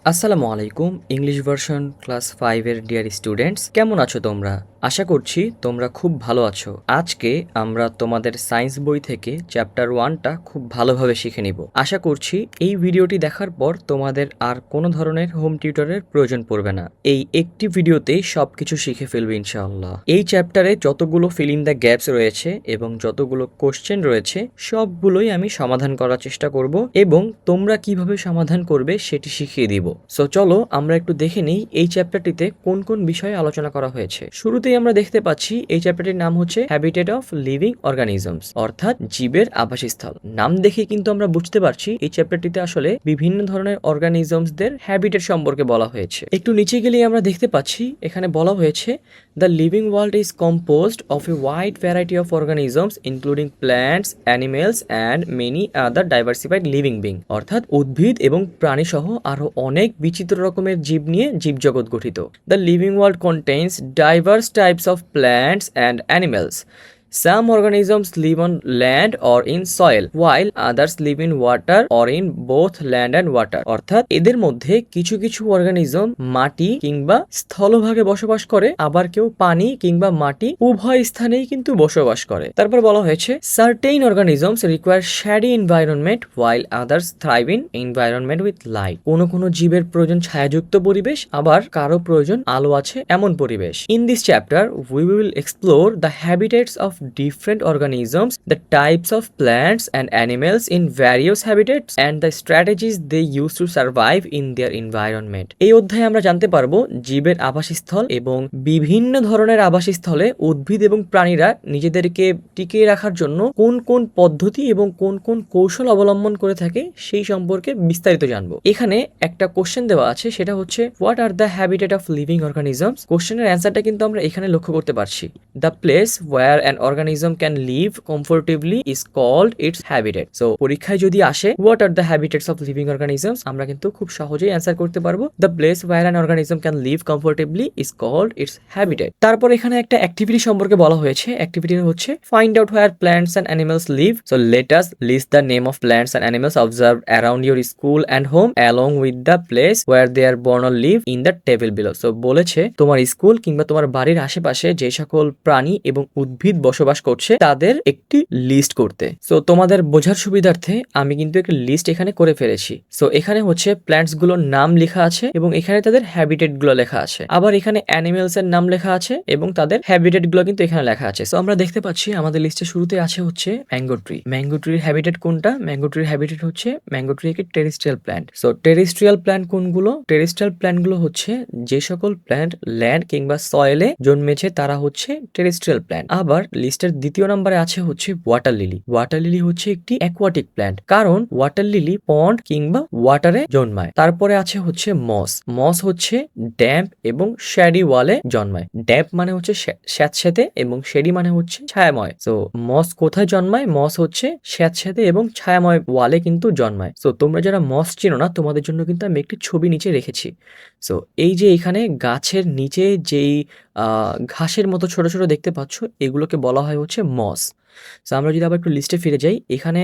আসসালামু আলাইকুম English version class 5 এর ডিয়ার স্টুডেন্টস, কেমন আছো তোমরা? আশা করছি তোমরা খুব ভালো আছো। আজকে আমরা তোমাদের সায়েন্স বই থেকে চ্যাপ্টার 1টা খুব ভালোভাবে শিখে নিব। আশা করছি এই ভিডিওটি দেখার পর তোমাদের আর কোনো ধরনের হোম টিউটরের প্রয়োজন পড়বে না। এই একটি ভিডিওতেই সবকিছু শিখে ফেলবে ইনশাআল্লাহ। এই চ্যাপ্টারে যতগুলো ফিল ইন দ্য গ্যাপস রয়েছে এবং যতগুলো কোশ্চেন রয়েছে সবগুলোই আমি সমাধান করার চেষ্টা করব এবং তোমরা কিভাবে সমাধান করবে সেটি শিখিয়ে দিব। সো চলো আমরা একটু দেখে নিই এই চ্যাপ্টারটিতে কোন কোন বিষয়ে আলোচনা করা হয়েছে। শুরুতেই আমরা দেখতে পাচ্ছি এই চ্যাপ্টারটির নাম হচ্ছে হ্যাবিটেট অফ লিভিং অর্গানিজমস, অর্থাৎ জীবের আবাসস্থল। নাম দেখে কিন্তু আমরা বুঝতে পারছি এই চ্যাপ্টারটিতে আসলে বিভিন্ন ধরনের অর্গানিজমসদের হ্যাবিটেট সম্পর্কে বলা হয়েছে। একটু নিচে গেলেই আমরা দেখতে পাচ্ছি এখানে বলা হয়েছে the living world is composed of a wide variety of organisms including plants, animals and many other diversified living being, অর্থাৎ উদ্ভিদ এবং প্রাণী সহ আরো অনেক বিচিত্র রকমের জীব নিয়ে জীবজগৎ গঠিত। The living world contains diverse types of plants and animals. Some organisms live on land or in soil, while others live in water or in both land and water. অর্থাৎ এদের মধ্যে কিছু কিছু অর্গানিজম মাটি কিংবা স্থলভাগে বসবাস করে, আবার কেউ পানি কিংবা মাটি উভয় স্থানেই কিন্তু বসবাস করে। তারপর বলা হয়েছে certain organisms require shady environment while others thrive in environment with light. কোনো জীবের প্রয়োজন ছায়াযুক্ত পরিবেশ, আবার কারো প্রয়োজন আলো আছে এমন পরিবেশ। In this chapter we will explore the habitats of different organisms, the types of plants and animals in various habitats, and the strategies they use to survive in their environment. এই অধ্যায়ে আমরা জানতে পারবো জীবের আবাসস্থল এবং বিভিন্ন ধরনের আবাসস্থলে উদ্ভিদ এবং প্রাণীরা নিজেদেরকে টিকিয়ে রাখার জন্য কোন কোন পদ্ধতি এবং কোন কোন কৌশল অবলম্বন করে থাকে সেই সম্পর্কে বিস্তারিত জানবো। এখানে একটা কোশ্চেন দেওয়া আছে, সেটা হচ্ছে what are the habitat of living organisms. কোশ্চেনের অ্যান্সারটা কিন্তু আমরা এখানে লক্ষ্য করতে পারছি। The place where an organism can live comfortably is called its habitat. So পরীক্ষায় যদি আসে what are the habitats of living organisms, আমরা কিন্তু খুব সহজেই অ্যানসার করতে পারবো the place where an organism can live comfortably is called its habitat. তারপর এখানে একটা অ্যাক্টিভিটি সম্পর্কে বলা হয়েছে। অ্যাক্টিভিটি হচ্ছে find out where plants and animals live. So let us list the name of plants and animals observed around your school and home along with the place where they are born or live in the table below. So বলেছে তোমার school কিংবা তোমার বাড়ির আশেপাশে যে সকল প্রাণী এবং উদ্ভিদ বসবাস করছে তাদের একটি লিস্ট করতে। সো তোমাদের বোঝার সুবিধার্থে আমি কিন্তু একটা লিস্ট এখানে করে ফেলেছি। সো এখানে হচ্ছে প্ল্যান্টস গুলোর নাম লেখা আছে এবং এখানে তাদের হ্যাবিটেট গুলো লেখা আছে, আবার এখানে অ্যানিমেলস এর নাম লেখা আছে এবং তাদের হ্যাবিটেট গুলো কিন্তু এখানে লেখা আছে। সো আমরা দেখতে পাচ্ছি আমাদের লিস্টের শুরুতে আছে হচ্ছে ম্যাঙ্গো ট্রি। ম্যাঙ্গো ট্রির হ্যাবিটেট কোনটা? ম্যাঙ্গো ট্রির হ্যাবিটেট হচ্ছে ম্যাঙ্গো ট্রি একটি terrestrial plant. So terrestrial plant কোনগুলো? টেরেস্ট্রিয়াল প্ল্যান্ট গুলো হচ্ছে যে সকল প্ল্যান্ট ল্যান্ড কিংবা সয়েলে জন্মেছে তারা হচ্ছে টেরেস্ট্রিয়াল প্ল্যান্ট। আবার লিস্টের দ্বিতীয় নম্বরে আছে হচ্ছে ওয়াটার লিলি। ওয়াটার লিলি হচ্ছে একটি অ্যাকোয়াটিক প্ল্যান্ট, কারণ ওয়াটার লিলি পন্ড কিংবা ওয়াটারে জন্মায়। তারপরে আছে হচ্ছে মস। মস হচ্ছে ড্যাম্প এবং শ্যাডি ওয়ালে জন্মায়। ড্যাম্প মানে হচ্ছে স্যাঁতস্যাঁতে এবং শ্যাডি মানে হচ্ছে ছায়াময়। সো মস কোথায় জন্মায়? মস হচ্ছে স্যাঁতস্যাঁতে এবং ছায়াময় ওয়ালে কিন্তু জন্মায়। সো তোমরা যারা মস চিনো না, তোমাদের জন্য কিন্তু আমি একটি ছবি নিচে রেখেছি। সো এই যে এখানে গাছের নিচে যেই ঘাসের মতো ছোট ছোট দেখতে পাচ্ছ, এগুলোকে বলা হয় হচ্ছে মস। সো আমরা যদি আবার একটু লিস্টে ফিরে যাই, এখানে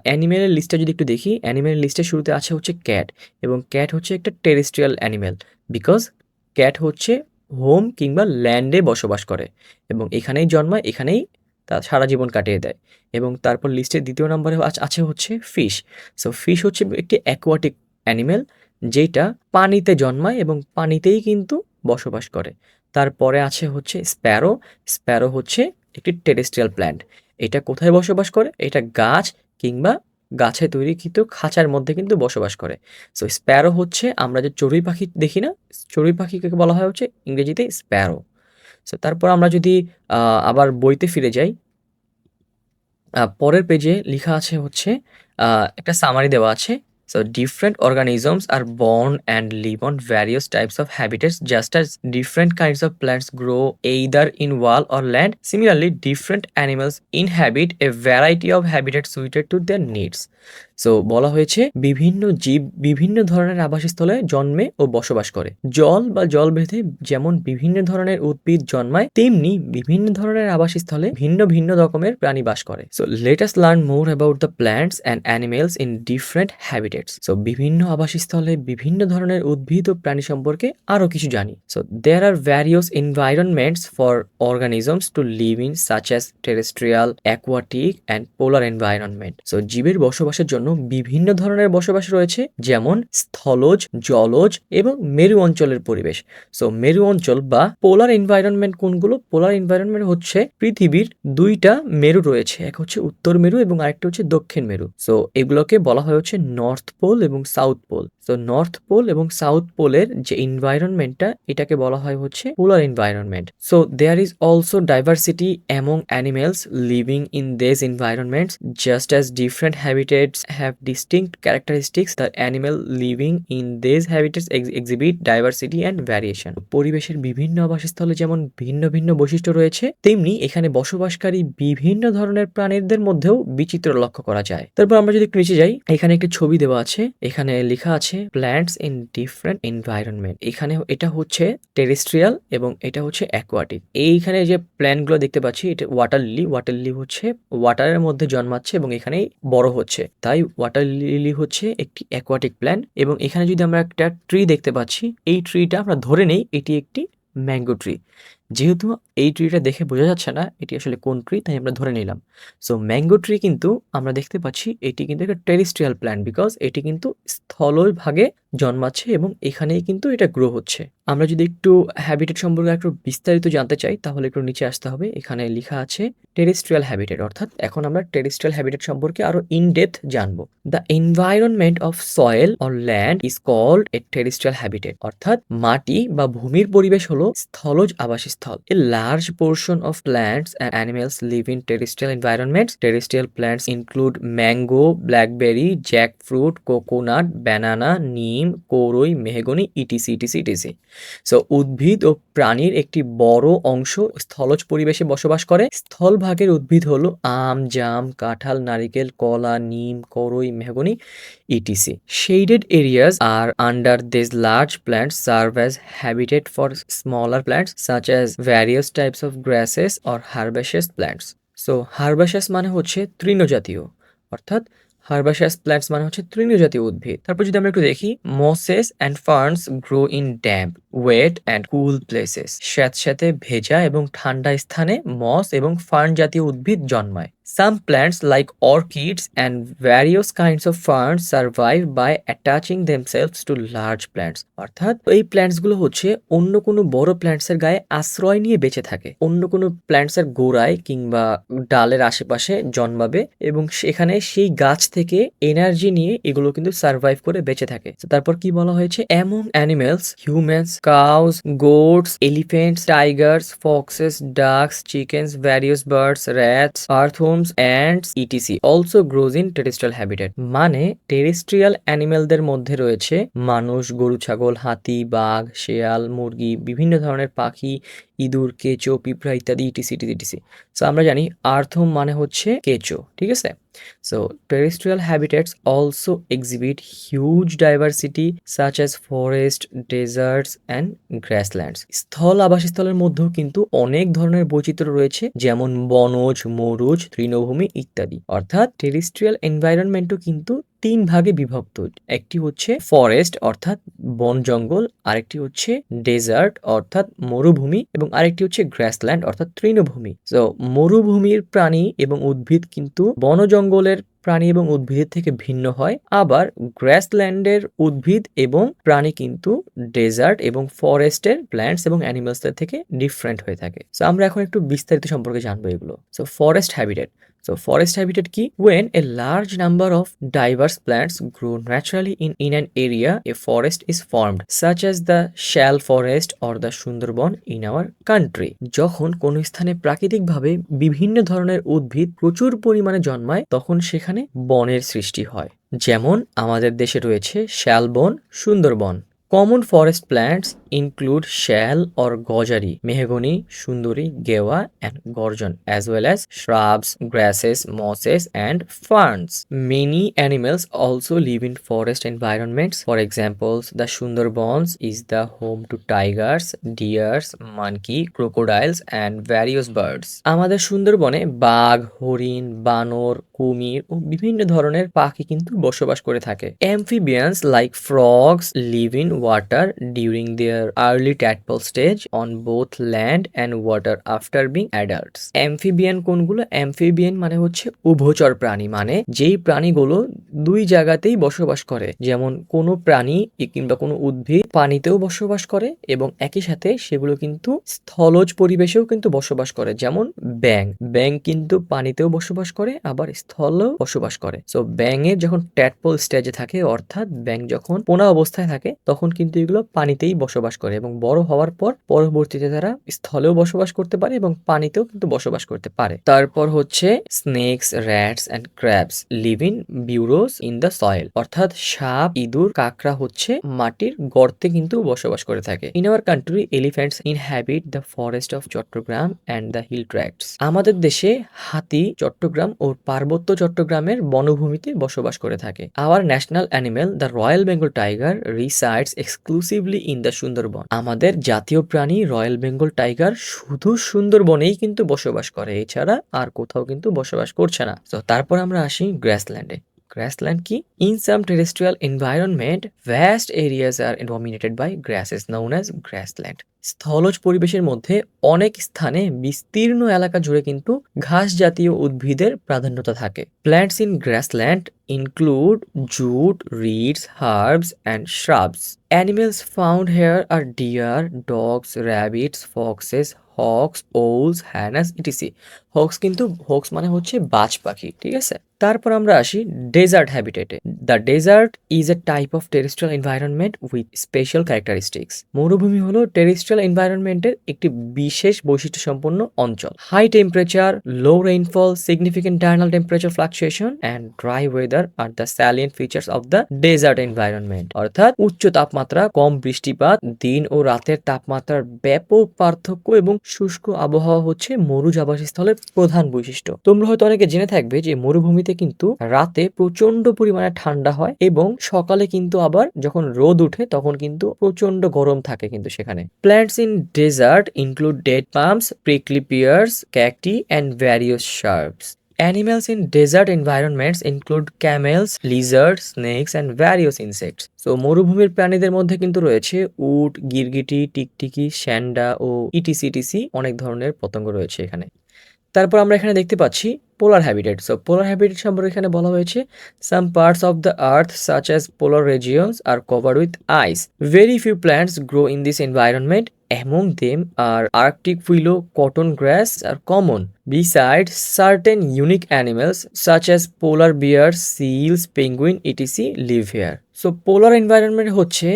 অ্যানিমেলের লিস্টটা যদি একটু দেখি, অ্যানিমেলের লিস্টের শুরুতে আছে হচ্ছে ক্যাট, এবং ক্যাট হচ্ছে একটা টেরেস্ট্রিয়াল অ্যানিমেল বিকজ ক্যাট হচ্ছে হোম কিংবা ল্যান্ডে বসবাস করে এবং এখানেই জন্মায়, এখানেই তার সারা জীবন কাটিয়ে দেয়। এবং তারপর লিস্টের দ্বিতীয় নম্বরে আছে হচ্ছে ফিশ। সো ফিশ হচ্ছে একটি অ্যাকোয়াটিক অ্যানিমেল যেটা পানিতে জন্মায় এবং পানিতেই কিন্তু বসবাস করে। তারপরে আছে হচ্ছে স্প্যারো। স্প্যারো হচ্ছে একটি টেরেস্ট্রিয়াল প্ল্যান্ট। এটা কোথায় বসবাস করে? এটা গাছ কিংবা গাছে তৈরিকৃত খাঁচার মধ্যে কিন্তু বসবাস করে। সো স্প্যারো হচ্ছে আমরা যে চড়ুই পাখি দেখি না, চড়ুই পাখিকে বলা হয় হচ্ছে ইংরেজিতে স্প্যারো। সো তারপর আমরা যদি আবার বইতে ফিরে যাই, পরের পেজে লেখা আছে হচ্ছে একটা সামারি দেওয়া আছে। So different organisms are born and live on various types of habitats just as different kinds of plants grow either in wall or land. Similarly, different animals inhabit a variety of habitats suited to their needs. So বলা হয়েছে বিভিন্ন জীব বিভিন্ন ধরনের আবাসস্থলে জন্মে ও বসবাস করে। জল বা জল ভেদে যেমন বিভিন্ন ধরনের উদ্ভিদ জন্মায়, তেমনি বিভিন্ন ধরনের আবাসস্থলে ভিন্ন ভিন্ন রকমের প্রাণী বাস করে। So let us learn more about the plants and animals in different habitats. So বিভিন্ন আবাসস্থলে বিভিন্ন ধরনের উদ্ভিদ ও প্রাণী সম্পর্কে আরো কিছু জানি। So there are various environments for organisms to live in such as terrestrial, aquatic and polar environment. So জীবের বসবাসের জন্য বিভিন্ন ধরনের বসবাস রয়েছে, যেমন স্থলজ, জলজ এবং মেরু অঞ্চলের পরিবেশ। সো মেরু অঞ্চল বা পোলার এনভায়রনমেন্ট কোনগুলো? পোলার এনভায়রনমেন্ট হচ্ছে পৃথিবীর দুইটা মেরু রয়েছে, এক হচ্ছে উত্তর মেরু এবং আরেকটা হচ্ছে দক্ষিণ মেরু। সো এগুলোকে বলা হয় হচ্ছে নর্থ পোল এবং south pole. So north pole এবং সাউথ পোলের যে এনভায়রনমেন্টটা, এটাকে বলা হয় হচ্ছে polar environment. So there is also diversity among animals living in this environments, just as different habitats have distinct characteristics, the animal living in this habitats exhibit diversity and variation. পরিবেশের বিভিন্ন আবাসস্থলে যেমন ভিন্ন ভিন্ন বৈশিষ্ট্য রয়েছে, তেমনি এখানে বসবাসকারী বিভিন্ন ধরনের প্রাণীদের মধ্যেও বিচিত্র লক্ষ্য করা যায়। তারপর আমরা যদি একটু নিচে যাই, এখানে একটি ছবি দেওয়া আছে, এখানে লেখা আছে প্ল্যান্টস ইন ডিফারেন্ট এনভায়রনমেন্ট। এখানে এটা হচ্ছে টেরেস্ট্রিয়াল এবং এটা হচ্ছে অ্যাকোয়াটিক। এইখানে যে প্ল্যান্টগুলো দেখতে পাচ্ছি, এটা ওয়াটার লিলি। ওয়াটার লিলি হচ্ছে ওয়াটারের মধ্যে জন্মাচ্ছে এবং এখানেই বড় হচ্ছে, তাই ওয়াটার লিলি হচ্ছে একটি অ্যাকোয়াটিক প্ল্যান্ট। এবং এখানে যদি আমরা একটা ট্রি দেখতে পাচ্ছি, এই ট্রিটা আমরা ধরে নেই এটি একটি ম্যাঙ্গো ট্রি। যেহেতু এই ট্রিটা দেখে বোঝা যাচ্ছে না এটি আসলে কোন ট্রি, তাই আমরা ধরে নিলাম। সো ম্যাঙ্গো ট্রি কিন্তু আমরা দেখতে পাচ্ছি এটি কিন্তু একটা টেরেস্ট্রিয়াল প্ল্যান্ট, বিকজ এটি কিন্তু স্থলভাগে জন্মাচ্ছে এবং এখানেই কিন্তু এটা গ্রো হচ্ছে। আমরা যদি একটু হ্যাবিটেট সম্পর্কে একটু বিস্তারিত জানতে চাই, তাহলে একটু নিচে আসতে হবে। এখানে লেখা আছে টেরেস্ট্রিয়াল হ্যাবিটেট, অর্থাৎ এখন আমরা টেরেস্ট্রিয়াল হ্যাবিটেট সম্পর্কে আরো ইন ডেপথ জানবো। The environment of soil or land is called a terrestrial habitat, অর্থাৎ মাটি বা ভূমির পরিবেশ হলো স্থলজ আবাসস্থল। A large portion of plants and animals live in terrestrial environments. Terrestrial plants include mango, blackberry, jackfruit, coconut, banana, neem, কৌরই, mahogany, etc etc etc. So উদ্ভিদ ও প্রাণীর একটি বড় অংশ স্থলজ পরিবেশে বসবাস করে। স্থলভাগের উদ্ভিদ হলো আম, জাম, কাঁঠাল, নারিকেল, কলা, নিম, কৌরই, mahogany, etc. Shaded areas are under these large plants serve as habitat for smaller plants such as various types of grasses or herbaceous plants. So herbaceous মানে হচ্ছে তৃণজাতীয়, অর্থাৎ হার্বাসিয়াস প্ল্যান্টস মানে হচ্ছে তৃণজাতীয় উদ্ভিদ। তারপর যদি আমরা একটু দেখি, mosses and ferns grow in damp, wet and cool places. স্যাঁতস্যাঁতে, ভেজা এবং ঠান্ডা স্থানে মস এবং ফার্ন জাতীয় উদ্ভিদ জন্মায়। Some plants like orchids and various kinds of ferns survive by attaching themselves to large plants. অর্থাৎ এই প্ল্যান্টসগুলো হচ্ছে অন্য কোনো বড় প্ল্যান্টসের গায়ে আশ্রয় নিয়ে বেঁচে থাকে। অন্য কোনো প্ল্যান্টসের গোড়ায় কিংবা ডালের আশেপাশে জন্মাবে এবং সেখানে সেই গাছ থেকে এনার্জি নিয়ে এগুলো কিন্তু সার্ভাইভ করে বেঁচে থাকে। তারপর কি বলা হয়েছে? Among animals, humans, cows, goats, elephants, tigers, foxes, ducks, chickens, various birds, rats, earthworms, ants, etc. also grows in terrestrial habitat. মানে টেরেস্ট্রিয়াল অ্যানিমেলদের মধ্যে রয়েছে মানুষ, গরু, ছাগল, হাতি, বাঘ, শেয়াল, মুরগি, বিভিন্ন ধরনের পাখি, ইঁদুর, কেঁচো, পিঁপড়া ইত্যাদি ইটিসি ইটিসি। সো আমরা জানি আর্থম মানে হচ্ছে কেঁচো, ঠিক আছে? So terrestrial habitats also exhibit huge diversity such as forest, deserts and grasslands. স্থল আবাসস্থলের মধ্যেও কিন্তু অনেক ধরনের বৈচিত্র্য রয়েছে, যেমন বনজ, মরুজ, তৃণভূমি ইত্যাদি। অর্থাৎ টেরেস্ট্রিয়াল এনভায়রনমেন্টও কিন্তু তিন ভাগে বিভক্ত। একটি হচ্ছে ফরেস্ট অর্থাৎ বন জঙ্গল, আরেকটি হচ্ছে ডেজার্ট অর্থাৎ মরুভূমি এবং আরেকটি হচ্ছে গ্রাসল্যান্ড অর্থাৎ তৃণভূমি। তো মরুভূমির প্রাণী এবং উদ্ভিদ কিন্তু বন জঙ্গলের প্রাণী এবং উদ্ভিদের থেকে ভিন্ন হয়, আবার গ্রাসল্যান্ডের উদ্ভিদ এবং প্রাণী কিন্তু ডেজার্ট এবং ফরেস্টের প্ল্যান্টস এবং অ্যানিমালসদের থেকে ডিফারেন্ট হয়ে থাকে। সো আমরা এখন একটু বিস্তারিত সম্পর্কে জানবো এগুলো। So forest habitat. So forest habitat কি? When a large number of diverse plants grow naturally in an area, a forest is formed, such as the shell forest or the Sundarban in our country. যখন কোন স্থানে প্রাকৃতিকভাবে বিভিন্ন ধরনের উদ্ভিদ প্রচুর পরিমাণে জন্মায়, তখন সেখানে বনের সৃষ্টি হয়। যেমন আমাদের দেশে রয়েছে শালবন, Sundarban. Common forest plants include shal or gojari, mahogany, sundari, gewa, and gorgon, as well as shrubs, grasses, mosses, and ferns. Many animals also live in forest environments. For example, the Sundarbans is the home to tigers, deers, monkey, crocodiles, and various birds. আমাদের সুন্দরবনে বাঘ, হরিণ, বানর, কুমির ও বিভিন্ন ধরনের পাখি কিন্তু বসবাস করে থাকে। Amphibians like frogs live in water during their early tadpole stage on both land and water after being adults. Amphibian কোনগুলো? Amphibian মানে হচ্ছে উভচর প্রাণী, মানে যেই প্রাণীগুলো দুই জায়গাতেই বসবাস করে, যেমন কোনো প্রাণী কিংবা কোনো উদ্ভিদ পানিতেও বসবাস করে এবং একই সাথে সেগুলো কিন্তু স্থলজ পরিবেশেও কিন্তু বসবাস করে, যেমন ব্যাঙ। ব্যাঙ কিন্তু পানিতেও বসবাস করে আবার স্থলেও বসবাস করে। সো ব্যাঙের যখন ট্যাডপোল স্টেজে থাকে, অর্থাৎ ব্যাঙ যখন পোনা অবস্থায় থাকে, তখন কিন্তু এগুলো পানিতেই বসবাস করে এবং বড় হওয়ার পর পরবর্তীতে তারা স্থলেও বসবাস করতে পারে এবং পানিতেও কিন্তু বসবাস করতে পারে। তারপর হচ্ছে snakes, rats and crabs live in burrows in the soil, অর্থাৎ সাপ, ইঁদুর, কাকড়া হচ্ছে মাটির গর্তে কিন্তু বসবাস করে থাকে। In our country elephants inhabit the forest of Chattogram and the hill tracts. আমাদের দেশে হাতি চট্টগ্রাম ও পার্বত্য চট্টগ্রামের বনভূমিতে বসবাস করে থাকে। Our national animal the royal Bengal tiger resides exclusively in the Sundarban. আমাদের জাতীয় প্রাণী রয়্যাল বেঙ্গল টাইগার শুধু সুন্দরবনেই কিন্তু বসবাস করে, এছাড়া আর কোথাও কিন্তু বসবাস করছে না। তো তারপর আমরা আসি গ্রাসল্যান্ডে। Grassland কি? In some terrestrial environment, vast areas are dominated by grasses known as grassland. স্থলজ পরিবেশের মধ্যে অনেক স্থানে বিস্তীর্ণ এলাকা জুড়ে কিন্তু ঘাস জাতীয় উদ্ভিদের প্রাধান্যতা থাকে। Plants in grassland include jute, reeds, herbs, and shrubs. Animals found here are deer, dogs, rabbits, foxes, hawks, owls, hyenas, etc. Hawks মানে হচ্ছে বাজ পাখি, ঠিক আছে? তারপর আমরা আসি ডেজার্ট হ্যাবিটেটে। The desert is a type of terrestrial environment with special characteristics. মরুভূমি হলো টেরেস্ট্রিয়াল এনভায়রনমেন্টের একটি বিশেষ বৈশিষ্ট্য সম্পন্ন অঞ্চল। High temperature, low rainfall, significant diurnal temperature fluctuation and dry weather are the salient features of the desert environment. অর্থাৎ উচ্চ তাপমাত্রা, কম বৃষ্টিপাত, দিন ও রাতের তাপমাত্রার ব্যাপক পার্থক্য এবং শুষ্ক আবহাওয়া হচ্ছে মরুজ আবাসস্থলের প্রধান বৈশিষ্ট্য। তোমরা হয়তো অনেকে জেনে থাকবে যে মরুভূমিতে কিন্তু রাতে প্রচন্ড পরিমাণে ঠান্ডা হয় এবং সকালে কিন্তু আবার যখন রোদ উঠে তখন কিন্তু প্রচন্ড গরম থাকে কিন্তু সেখানে। Plants in desert include date palms, prickly pears, cacti and various shrubs. Animals in desert environments include camels, lizards, snakes and various insects. So মরুভূমির প্রাণীদের মধ্যে কিন্তু রয়েছে উট, গিরগিটি, টিকটিকি, শ্যান্ডা ও ইটিসি অনেক ধরনের পতঙ্গ রয়েছে এখানে। তারপর আমরা এখানে দেখতে পাচ্ছি polar habitat. So polar habitat সম্পর্কে এখানে বলা হয়েছে some parts of the earth such as polar regions are covered with ice. Very few plants grow in this environment. Among them are Arctic willow, cotton grass are common. Besides, certain unique animals such as polar bears, seals, penguin, etc. live here. So polar environment হচ্ছে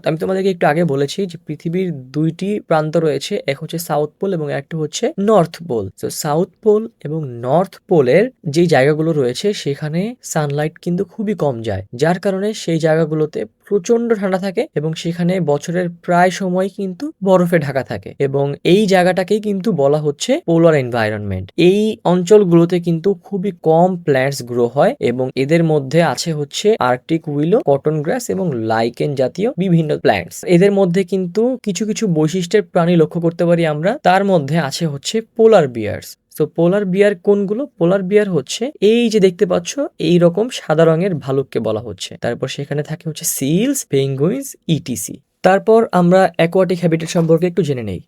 আমি তোমাদেরকে একটু আগে বলেছি যে পৃথিবীর দুইটি প্রান্ত রয়েছে, এক হচ্ছে সাউথ পোল এবং একটা হচ্ছে north pole. So south pole এবং নর্থ পোলের যে জায়গাগুলো রয়েছে সেখানে সানলাইট কিন্তু খুবই কম যায়, যার কারণে সেই জায়গাগুলোতে প্রচন্ড ঠান্ডা থাকে এবং সেখানে বছরের প্রায় সময় কিন্তু বরফে ঢাকা থাকে এবং এই জায়গাটাকেই কিন্তু বলা হচ্ছে পোলার এনভায়রনমেন্ট। এই অঞ্চলগুলোতে কিন্তু খুবই কম প্ল্যান্টস গ্রো হয় এবং এদের মধ্যে আছে হচ্ছে আর্কটিক উইলো, কটন গ্রাস এবং লাইকেন জাতীয় বিভিন্ন প্ল্যান্টস। এদের মধ্যে কিন্তু কিছু কিছু বৈশিষ্ট্যের প্রাণী লক্ষ্য করতে পারি আমরা, তার মধ্যে আছে হচ্ছে পোলার বিয়ার্স। সো পোলার বিয়ার কোনগুলো? পোলার বিয়ার হচ্ছে এই যে দেখতে পাচ্ছ এই রকম সাদা রঙের ভালুককে বলা হচ্ছে। তারপর সেখানে থাকে হচ্ছে সিলস, পেঙ্গুইনস, ইটিসি। তারপর আমরা অ্যাকোয়াটিক হ্যাবিটেট সম্পর্কে একটু জেনে নেই।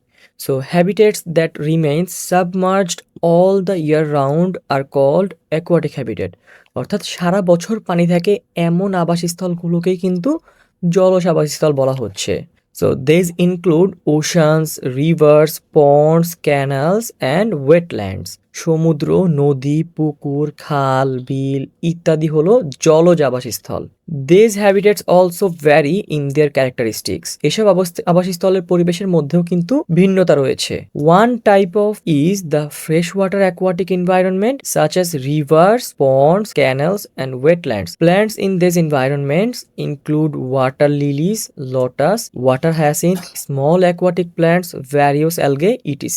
So habitats that remain submerged all the year round are called aquatic habitat. অর্থাৎ সারা বছর পানি থাকে এমন আবাসস্থলগুলোকেই কিন্তু জলজ আবাসস্থল বলা হচ্ছে। So these include oceans, rivers, ponds, canals and wetlands. সমুদ্র, নদী, পুকুর, খাল, বিল ইত্যাদি হলো জলজ আবাসস্থল। These habitats also vary in their characteristics. এসব আবাসস্থলের পরিবেশের মধ্যেও কিন্তু ভিন্নতা রয়েছে। One type of is the freshwater aquatic environment such as rivers, ponds, canals and wetlands. Plants in these environments include water lilies, lotus, water hyacinth, small aquatic plants, various algae, etc.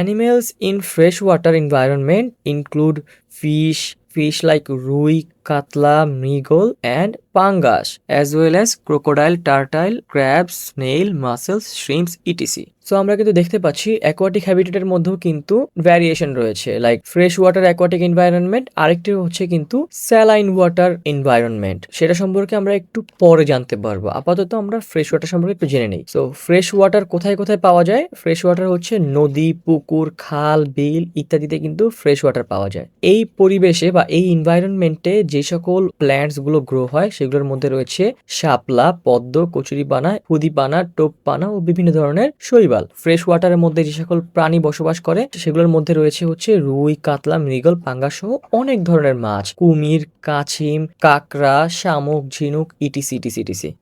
Animals in freshwater environment include fish like rui, katla, mrigol and pangas, as well as crocodile, turtle, crabs, snail, mussels, shrimps, etc. So আমরা কিন্তু দেখতে পাচ্ছি aquatic হ্যাবিটেটের মধ্যেও কিন্তু variation রয়েছে, like fresh water aquatic environment, আরেকটি হচ্ছে কিন্তু স্যালাইন ওয়াটার এনভায়রনমেন্ট। সেটা সম্পর্কে আমরা একটু পরে জানতে পারবো, আপাতত আমরা ফ্রেশ ওয়াটার সম্পর্কে একটু জেনে নিই। সো ফ্রেশ ওয়াটার কোথায় কোথায় পাওয়া যায়? ফ্রেশ ওয়াটার হচ্ছে নদী, পুকুর, খাল, বিল ইত্যাদিতে কিন্তু ফ্রেশ ওয়াটার পাওয়া যায়। এই পরিবেশে বা এই এনভায়রনমেন্টে যে সকল প্ল্যান্টস গুলো গ্রো হয় সেগুলোর মধ্যে রয়েছে শাপলা, পদ্ম, কচুরিপানা, হুদিপানা, টোপপানা ও বিভিন্ন ধরনের শৈবাল। ফ্রেশ ওয়াটারের মধ্যে যে সকল প্রাণী বসবাস করে সেগুলোর মধ্যে রয়েছে হচ্ছে রুই, কাতলা, মৃগল, পাঙ্গাস সহ অনেক ধরনের মাছ, কুমির, কাছিম, কাকড়া, শামুক, ঝিনুক ইটিসি।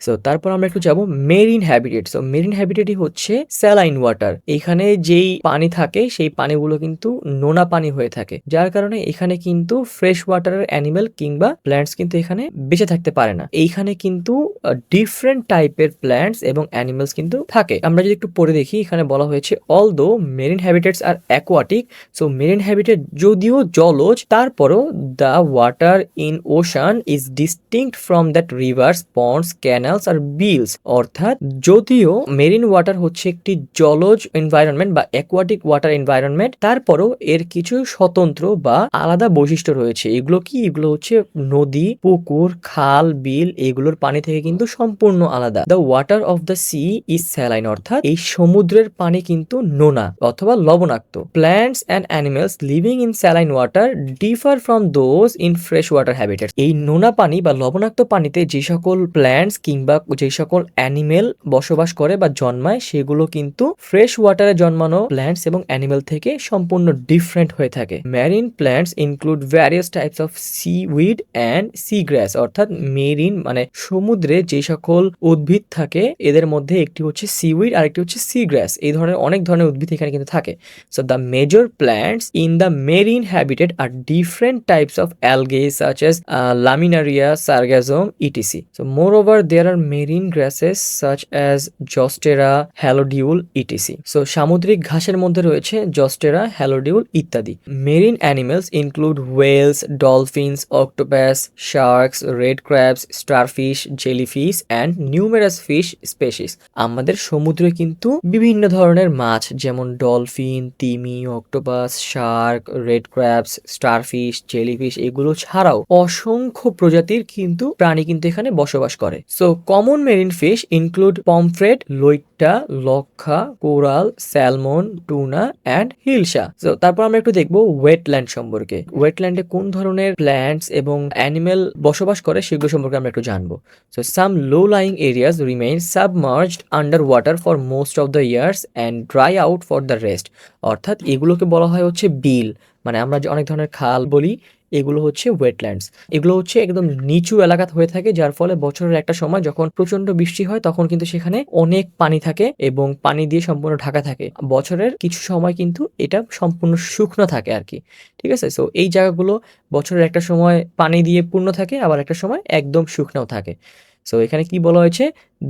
সো তারপর আমরা একটু যাব মেরিন হ্যাবিটেট। সো মেরিন হ্যাবিটেটই হচ্ছে স্যালাইন ওয়াটার। এখানে যেই পানি থাকে সেই পানিগুলো কিন্তু নোনা পানি হয়ে থাকে, যার কারণে এখানে কিন্তু ফ্রেশ ওয়াটারের অ্যানিমেল কিংবা প্ল্যান্টস কিন্তু এখানে বেঁচে থাকতে পারে না। এইখানে কিন্তু ডিফারেন্ট টাইপের প্ল্যান্টস এবং অ্যানিমেলস কিন্তু থাকে। আমরা যদি একটু পড়ে দেখি, এখানে বলা হয়েছে although marine habitats are aquatic, so marine habitat যদিও জলজ, তারপরও the water in ocean is distinct from that rivers, ponds, canals আর বিলস। অর্থাৎ যদিও মেরিন ওয়াটার হচ্ছে একটি জলজ এনভায়রনমেন্ট বা অ্যাকোয়াটিক ওয়াটার এনভায়রনমেন্ট, তারপরও এর কিছু স্বতন্ত্র বা আলাদা বৈশিষ্ট্য রয়েছে। এগুলো কি? এগুলো হচ্ছে নদী, পুকুর, খাল, বিল এগুলোর পানি থেকে কিন্তু সম্পূর্ণ আলাদা। The water of the sea is saline, অর্থাৎ এই সমুদ্রের পানি কিন্তু নোনা অথবা লবণাক্ত। Plants and animals living in saline water differ from those in fresh water habitats. এই নোনা পানি বা লবণাক্ত পানিতে যে সকল প্ল্যান্টস কিংবা যে সকল অ্যানিমেল বসবাস করে বা জন্মায় সেগুলো কিন্তু ফ্রেশ ওয়াটারে জন্মানো প্ল্যান্টস এবং অ্যানিমেল থেকে সম্পূর্ণ ডিফারেন্ট হয়ে থাকে। Marine plants include various types of seaweed and sea grass, অর্থাৎ মেরিন মানে সমুদ্রে যে সকল উদ্ভিদ থাকে এদের মধ্যে একটি হচ্ছে সিউইড আর একটি হচ্ছে সি গ্রাস। এই ধরনের অনেক ধরনের উদ্ভিদ এখানে কিন্তু থাকে। So the major plants in the marine habitat are different types of algae such as laminaria, sargassum, etc. So moreover there are marine grasses such as Zostera, Halodiule, etc. So সামুদ্রিক ঘাসের মধ্যে রয়েছে জস্টেরা, হ্যালোডিউল ইত্যাদি। Marine animals include whales, dolphins, octopus, sharks, red crabs, starfish, jellyfish and numerous fish species. আমাদের সমুদ্রে কিন্তু বিভিন্ন ধরনের মাছ যেমন ডলফিন, তিমি, octopus, Shark, red crabs, starfish, jellyfish এগুলো ছাড়াও অসংখ্য প্রজাতির কিন্তু প্রাণী কিন্তু এখানে বসবাস করে। So common marine fish include pomfret, loitta, lakkha, coral, salmon, tuna and hilsa. So তারপর আমরা একটু দেখবো ওয়েটল্যান্ড সম্পর্কে। ওয়েটল্যান্ডে কোন ধরনের প্ল্যান্টস এবং অ্যানিমেল বসবাস করে সেগুলো সম্পর্কে আমরা একটু জানবো। So some low lying areas remain submerged under water for most of the years and dry out for the rest. অর্থাৎ এগুলোকে বলা হয় হচ্ছে বিল, মানে আমরা যে অনেক ধরনের খাল বলি এগুলো হচ্ছে ওয়েটল্যান্ডস। এগুলো হচ্ছে একদম নিচু এলাকাতে হয়ে থাকে, যার ফলে বছরের একটা সময় যখন প্রচন্ড বৃষ্টি হয় তখন কিন্তু সেখানে অনেক পানি থাকে এবং পানি দিয়ে সম্পূর্ণ ঢাকা থাকে। বছরের কিছু সময় কিন্তু এটা সম্পূর্ণ শুকনো থাকে আর কি, ঠিক আছে। সো এই জায়গাগুলো বছরের একটা সময় পানি দিয়ে পূর্ণ থাকে, আবার একটা সময় একদম শুকনাও থাকে। সো এখানে কি বলা হয়েছে?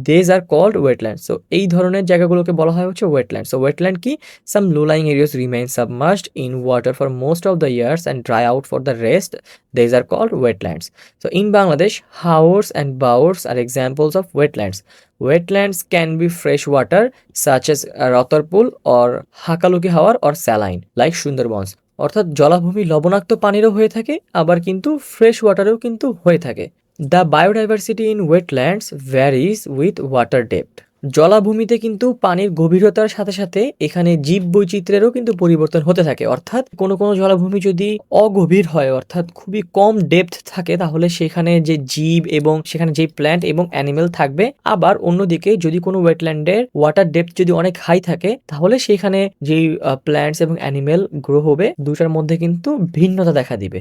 These are called wetland. So এই ধরনের জায়গাগুলোকে বলা হয় হচ্ছে ওয়েটল্যান্ড। সো ওয়েটল্যান্ড কি? Some low lying areas remain submerged in water for most of the years and dry out for the rest, these are called wetlands. So in Bangladesh haors and baors are examples of wetlands. Wetlands can be fresh water such as Ratarpul or Hakaluki Hawar or saline like Sundarbans. অর্থাৎ জলাভূমি লবণাক্ত পানিরও হয়ে থাকে, আবার কিন্তু fresh ওয়াটারেও কিন্তু হয়ে থাকে। The biodiversity in wetlands varies with water depth. জলাভূমিতে কিন্তু পানির গভীরতার সাথে সাথে এখানে জীব বৈচিত্র্যেরও কিন্তু পরিবর্তন হতে থাকে। অর্থাৎ কোনো কোনো জলাভূমি যদি অগভীর হয়, অর্থাৎ খুবই কম ডেপথ থাকে, তাহলে সেখানে যে জীব এবং সেখানে যে প্ল্যান্ট এবং অ্যানিমেল থাকবে। আবার অন্যদিকে যদি কোনো ওয়েটল্যান্ডের ওয়াটার ডেপথ যদি অনেক হাই থাকে, তাহলে সেখানে যেই প্ল্যান্টস এবং অ্যানিমেল গ্রো হবে, দুটার মধ্যে কিন্তু ভিন্নতা দেখা দিবে।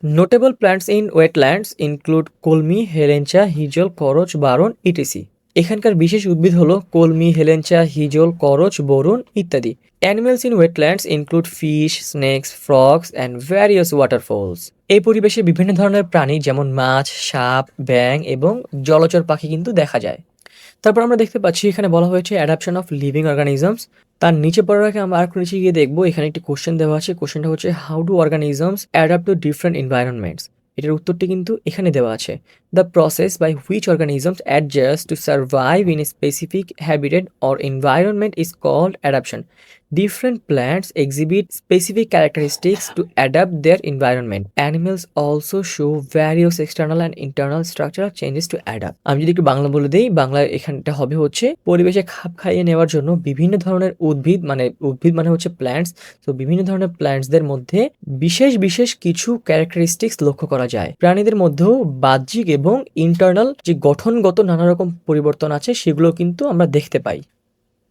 Notable plants in wetlands include কলমি, হেলেঞ্চা, হিজল, করচ, বারন, ইটিসি। এখানকার বিশেষ উদ্ভিদ হলো কলমি, হেলেঞ্চা, হিজল, করচ, বরুণ ইত্যাদি। Animals in wetlands include fish, snake's, frogs and various waterfalls. এই পরিবেশে বিভিন্ন ধরনের প্রাণী যেমন মাছ, সাপ, ব্যাঙ এবং জলচর পাখি কিন্তু দেখা যায়। তারপর আমরা দেখতে পাচ্ছি এখানে বলা হয়েছে অ্যাডাপশন অফ লিভিং অর্গানিজমস। তার নিচে পড়ার আগে আমরা আরেকটু নিচে গিয়ে দেখবো, এখানে একটি কোশ্চেন দেওয়া আছে। কোশ্চেনটা হচ্ছে how do organisms adapt to different environments. এটার উত্তরটি কিন্তু এখানে দেওয়া আছে। The process by which organisms adjust to survive in a specific habitat or environment is called adaptation. Different plants exhibit specific characteristics to adapt their environment. Animals also show various external and internal structural changes to adapt. আমি যদি একটু বাংলা বলে দিই, বাংলা এখানটা হবে হচ্ছে পরিবেশে খাপ খাইয়ে নেওয়ার জন্য বিভিন্ন ধরনের উদ্ভিদ মানে হচ্ছে প্ল্যান্টস। তো বিভিন্ন ধরনের প্ল্যান্টসদের মধ্যে বিশেষ বিশেষ কিছু ক্যারেক্টারিস্টিক্স লক্ষ্য করা যায়। প্রাণীদের মধ্যেও বাহ্যিক এবং ইন্টারনাল যে গঠনগত নানা রকম পরিবর্তন আছে, সেগুলো কিন্তু আমরা দেখতে পাই।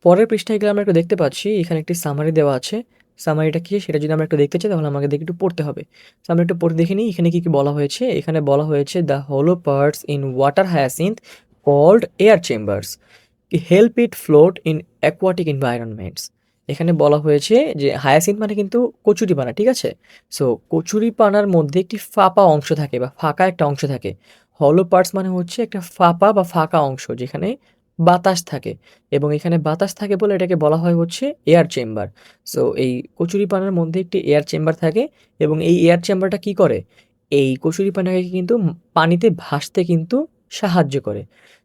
পরের পৃষ্ঠায় গেলে আমরা একটু দেখতে পাচ্ছি এখানে একটি সামারি দেওয়া আছে। সামারিটা কি সেটা যদি আমরা একটু দেখতে চাই, তাহলে আমাকে একটু পড়তে হবে। তো আমরা একটু পড়ে দেখে নিই এখানে কি কি বলা হয়েছে। এখানে বলা হয়েছে দ্য হলো parts in water hyacinth called air chambers help it float in aquatic environments. এখানে বলা হয়েছে যে হায়াসিন্থ মানে কিন্তু কচুরিপানা, ঠিক আছে। সো কচুরিপানার মধ্যে একটি ফাঁপা অংশ থাকে বা ফাঁকা একটা অংশ থাকে। হলো পার্টস মানে হচ্ছে একটা ফাঁপা বা ফাঁকা অংশ যেখানে বাতাস থাকে, এবং এখানে বাতাস থাকে বলে এটাকে বলা হয় হচ্ছে এয়ার চেম্বার। সো এই কচুরিপানার মধ্যে একটি এয়ার চেম্বার থাকে, এবং এই এয়ার চেম্বারটা কি করে, এই কচুরিপানাকে কিন্তু পানিতে ভাসতে কিন্তু সাহায্য করে।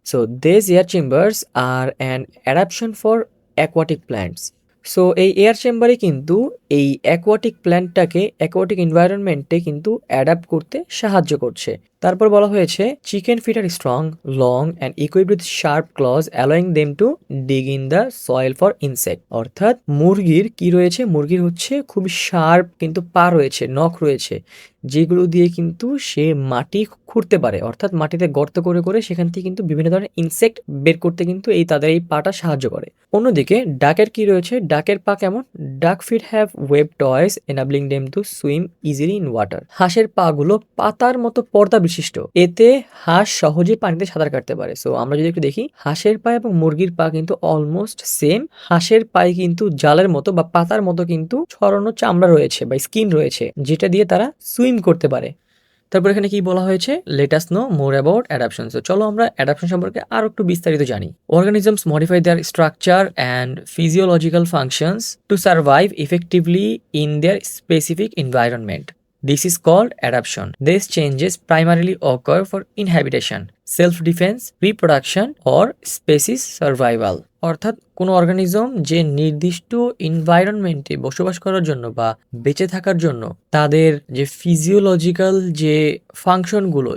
So this air chambers are an adaptation for aquatic plants. So এই এয়ার চেম্বারে কিন্তু এই অ্যাকোয়াটিক প্ল্যান্টটাকে অ্যাকোয়াটিক এনভায়রনমেন্টে কিন্তু অ্যাডাপ্ট করতে সাহায্য করছে। তারপর বলা হয়েছে chicken feet are strong, long and equipped with sharp claws allowing them to dig in the soil for insect. অর্থাৎ মুরগির কি রয়েছে, মুরগির হচ্ছে খুবই শার্প কিন্তু পা রয়েছে, নখ রয়েছে, যেগুলো দিয়ে কিন্তু সে মাটি খুঁড়তে পারে। অর্থাৎ মাটিতে গর্ত করে করে সেখান থেকে কিন্তু বিভিন্ন ধরনের ইনসেক্ট বের করতে কিন্তু তাদের এই পাটা সাহায্য করে। অন্যদিকে ডাকের কি রয়েছে, ডাকের পা কেমন, duck feet have web toes enabling them to swim easily in water. হাঁসের পা গুলো পাতার মতো পর্দা বিশিষ্ট, এতে হাঁস সহজে পানিতে সাঁতার কাটতে পারে। সো আমরা যদি একটু দেখি, হাঁসের পা এবং মুরগির পা কিন্তু অলমোস্ট সেম। হাঁসের পায়ে কিন্তু জালের মতো বা পাতার মতো কিন্তু ছড়ানো চামড়া রয়েছে বা স্কিন রয়েছে, যেটা দিয়ে তারা সুইম করতে পারে। তারপর এখানে কি বলা হয়েছে, let us know more about adaptation. তো চলো আমরা অ্যাডাপশন সম্পর্কে আরো একটু বিস্তারিত জানি। Organisms modify their structure and physiological functions to survive effectively in their specific environment. This is called adaptation. These changes primarily occur for inhabitation, self-defense, reproduction or species survival. অর্থাৎ কোনো অর্গানিজম যে নির্দিষ্ট এনভায়রনমেন্টে বসবাস করার জন্য বা বেঁচে থাকার জন্য তাদের যে ফিজিওলজিক্যাল যে ফাংশনগুলো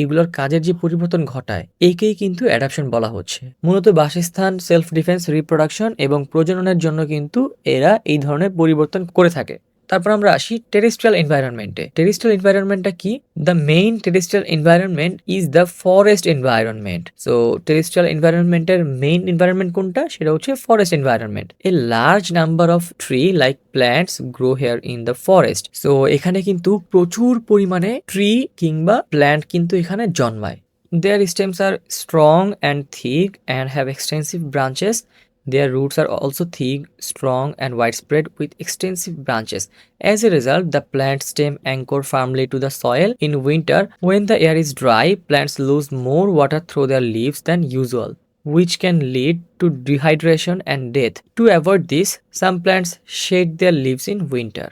এগুলোর কাজের যে পরিবর্তন ঘটায়, একেই কিন্তু অ্যাডাপশন বলা হচ্ছে। মূলত বাসস্থান, সেলফ ডিফেন্স, রিপ্রোডাকশন এবং প্রজননের জন্য কিন্তু এরা এই ধরনের পরিবর্তন করে থাকে। তারপর আমরা আসি টেরেস্ট্রিয়াল এনভায়রনমেন্টে। টেরেস্ট্রিয়াল এনভায়রনমেন্টটা কি? The main terrestrial environment is the forest environment. So terrestrial এনভায়রনমেন্টের মেইন এনভায়রনমেন্ট কোনটা? সেটা হচ্ছে forest environment. A large number of tree like plants grow here in the forest. So এখানে কিন্তু প্রচুর পরিমাণে ট্রি কিংবা প্ল্যান্ট কিন্তু এখানে জন্মায়। Their stems are strong and thick and have extensive branches. Their roots are also thick, strong, and widespread with extensive branches. As a result, the plant stem anchor firmly to the soil. In winter, when the air is dry, plants lose more water through their leaves than usual, which can lead to dehydration and death. To avoid this, some plants shed their leaves in winter.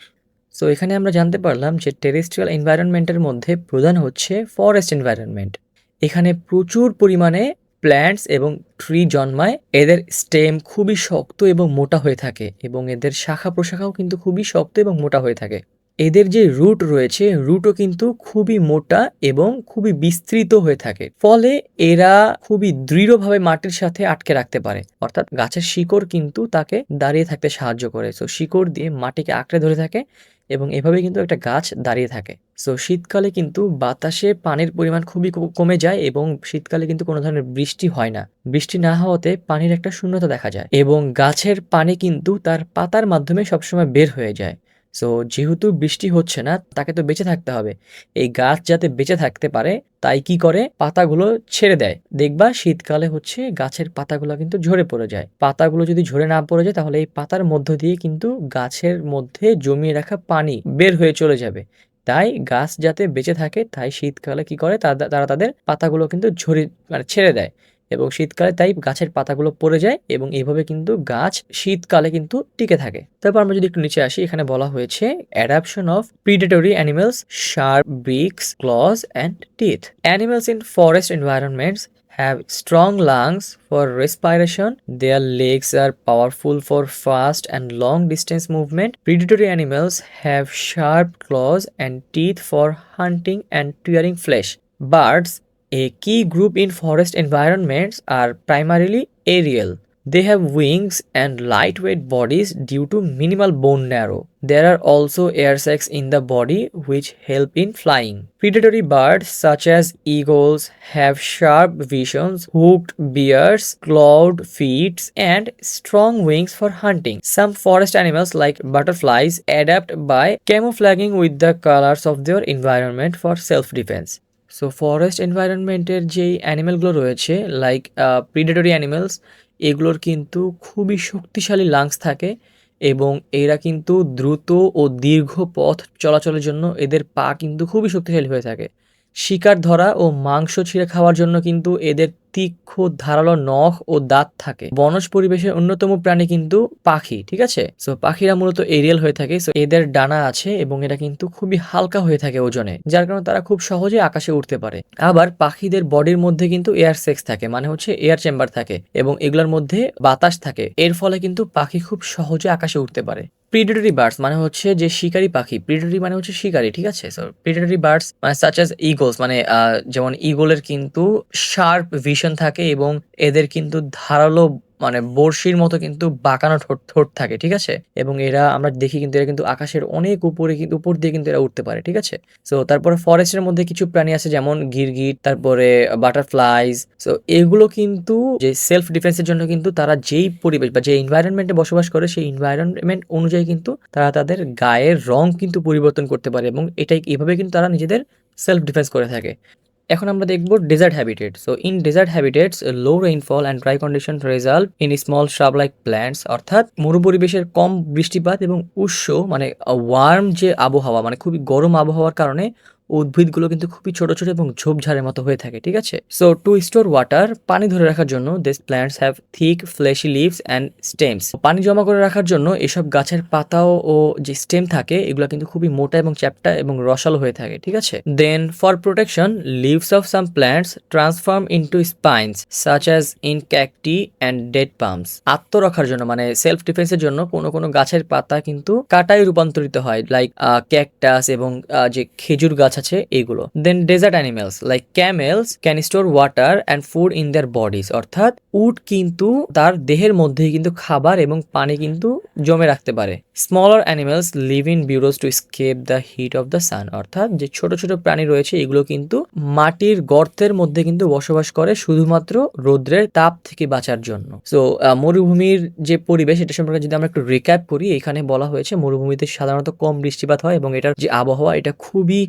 So এখানে আমরা জানতে পারলাম যে terrestrial এনভায়রনমেন্টের মধ্যে প্রধান হচ্ছে forest environment. এখানে প্রচুর পরিমাণে প্ল্যান্টস এবং ট্রি জন্মায়। এদের স্টেম খুবই শক্ত এবং মোটা হয়ে থাকে, এবং এদের শাখা প্রশাখাও কিন্তু খুবই শক্ত এবং মোটা হয়ে থাকে। এদের যে রুট রয়েছে রুটও কিন্তু খুবই মোটা এবং খুবই বিস্তৃত হয়ে থাকে, ফলে এরা খুবই দৃঢ়ভাবে মাটির সাথে আটকে রাখতে পারে। অর্থাৎ গাছের শিকড় কিন্তু তাকে দাঁড়িয়ে থাকতে সাহায্য করে। সো শিকড় দিয়ে মাটিকে আঁকড়ে ধরে থাকে এবং এভাবে কিন্তু একটা গাছ দাঁড়িয়ে থাকে। সো শীতকালে কিন্তু বাতাসে পানির পরিমাণ খুবই কমে যায় এবং শীতকালে কিন্তু কোনো ধরনের বৃষ্টি হয় না। বৃষ্টি না হওয়াতে পানির একটা শূন্যতা দেখা যায় এবং গাছের পানি কিন্তু তার পাতার মাধ্যমে সবসময় বের হয়ে যায়। সো যেহেতু বৃষ্টি হচ্ছে না, তাকে তো বেঁচে থাকতে হবে। এই গাছ যাতে বেঁচে থাকতে পারে তাই কি করে, পাতাগুলো ছেড়ে দেয়। দেখবা শীতকালে হচ্ছে গাছের পাতাগুলো কিন্তু ঝরে পড়ে যায়। পাতাগুলো যদি ঝরে না পড়ে যায় তাহলে এই পাতার মধ্য দিয়ে কিন্তু গাছের মধ্যে জমিয়ে রাখা পানি বের হয়ে চলে যাবে। তাই গাছ যাতে বেঁচে থাকে তাই শীতকালে কি করে, তারা তাদের পাতাগুলো কিন্তু ছেড়ে দেয় এবং শীতকালে তাই গাছের পাতাগুলো পড়ে যায় এবং এইভাবে কিন্তু গাছ শীতকালে কিন্তু টিকে থাকে। তারপর আমরা যদি একটু নিচে আসি, এখানে বলা হয়েছে adaption of predatory animals, sharp beaks, claws and teeth. Animals in forest environments have strong lungs for respiration. Their legs are powerful for fast and long distance movement. Predatory animals have sharp claws and teeth for hunting and tearing flesh. Birds, a key group in forest environments, are primarily aerial. They have wings and lightweight bodies due to minimal bone marrow. There are also air sacs in the body which help in flying. Predatory birds such as eagles have sharp visions, hooked beaks, clawed feet, and strong wings for hunting. Some forest animals like butterflies adapt by camouflaging with the colors of their environment for self-defense. So forest এনভায়রনমেন্টের যেই অ্যানিমেলগুলো রয়েছে like predatory animals, এগুলোর কিন্তু খুবই শক্তিশালী lungs থাকে এবং এরা কিন্তু দ্রুত ও দীর্ঘ পথ চলাচলের জন্য এদের পা কিন্তু খুবই শক্তিশালী হয়ে থাকে। শিকার ধরা ও মাংস ছিঁড়ে খাওয়ার জন্য কিন্তু এদের তীক্ষ্ণ ধারালো নখ ও দাঁত থাকে। বনজ পরিবেশের অন্যতম প্রাণী কিন্তু পাখি, ঠিক আছে। সো পাখিরা মূলত এরিয়াল হয়ে থাকে। সো এদের ডানা আছে এবং এটা কিন্তু খুবই হালকা হয়ে থাকে ওজনে, যার কারণে তারা খুব সহজে আকাশে উঠতে পারে। আবার পাখিদের বডির মধ্যে কিন্তু এয়ার সেক্স থাকে, মানে হচ্ছে এয়ার চেম্বার থাকে এবং এগুলোর মধ্যে বাতাস থাকে। এর ফলে কিন্তু পাখি খুব সহজে আকাশে উঠতে পারে। প্রিডেটরি বার্ডস মানে হচ্ছে যে শিকারী পাখি, প্রিডেটরি মানে হচ্ছে শিকারী, ঠিক আছে। সো প্রিডেটরি বার্ডস মানে সাচ অ্যাজ ইগলস, মানে যেমন ইগলের কিন্তু শার্প ভিশন থাকে এবং এদের কিন্তু ধারালো মানে বড়শির মতো কিন্তু বাঁকানো ঠোঁট থাকে, ঠিক আছে। এবং এরা আমরা দেখি কিন্তু এরা কিন্তু আকাশের অনেক উপর দিয়ে কিন্তু এরা উঠতে পারে, ঠিক আছে। সো তারপরে ফরেস্টের মধ্যে কিছু প্রাণী আছে যেমন গিরগিট, তারপরে বাটারফ্লাইজ। সো এগুলো কিন্তু যে সেলফ ডিফেন্সের জন্য কিন্তু তারা যেই পরিবেশ বা যে এনভায়রনমেন্টে বসবাস করে সেই এনভায়রনমেন্ট অনুযায়ী কিন্তু তারা তাদের গায়ের রং কিন্তু পরিবর্তন করতে পারে এবং এভাবে কিন্তু তারা নিজেদের সেলফ ডিফেন্স করে থাকে। এখন আমরা দেখব desert habitat. So in desert habitats low rainfall and dry condition result in small shrub like plants. অর্থাৎ মরুপরিবেশের কম বৃষ্টিপাত এবং উষ্ণ মানে ওয়ার্ম যে আবহাওয়া, মানে খুবই গরম আবহাওয়ার কারণে উদ্ভিদগুলো কিন্তু খুবই ছোট ছোট এবং ঝোপঝাড়ের মতো হয়ে থাকে, ঠিক আছে। সো টু স্টোর ওয়াটার, পানি ধরে রাখার জন্য this plants have thick fleshy leaves and stems. পানি জমা করে রাখার জন্য এসব গাছের পাতাও ও যে স্টেম থাকে এগুলো কিন্তু খুবই মোটা এবং চ্যাপ্টা এবং রসালো হয়ে থাকে, ঠিক আছে। Then for protection, leaves of some plants transform into spines such as in cacti and date palms. আত্মরক্ষার জন্য মানে সেলফ ডিফেন্সের জন্য কোনো কোনো গাছের পাতা কিন্তু কাটায় রূপান্তরিত হয়, লাইক ক্যাকটাস এবং যে খেজুর গাছ আছে এগুলো। Then desert animals like camels can store water and food in their bodies. অর্থাৎ উট কিন্তু তার দেহের মধ্যেই কিন্তু খাবার এবং পানি কিন্তু জমে রাখতে পারে। Smaller animals live in burrows to escape the heat of the sun. অর্থাৎ যে ছোট ছোট প্রাণী রয়েছে এগুলো কিন্তু মাটির গর্তের মধ্যে কিন্তু বসবাস করে শুধুমাত্র রৌদ্রের তাপ থেকে বাঁচার জন্য। সো মরুভূমির যে পরিবেশ এটা সম্পর্কে যদি আমরা একটু রিক্যাপ করি, এখানে বলা হয়েছে মরুভূমিতে সাধারণত কম বৃষ্টিপাত হয় এবং এটার যে আবহাওয়া এটা খুবই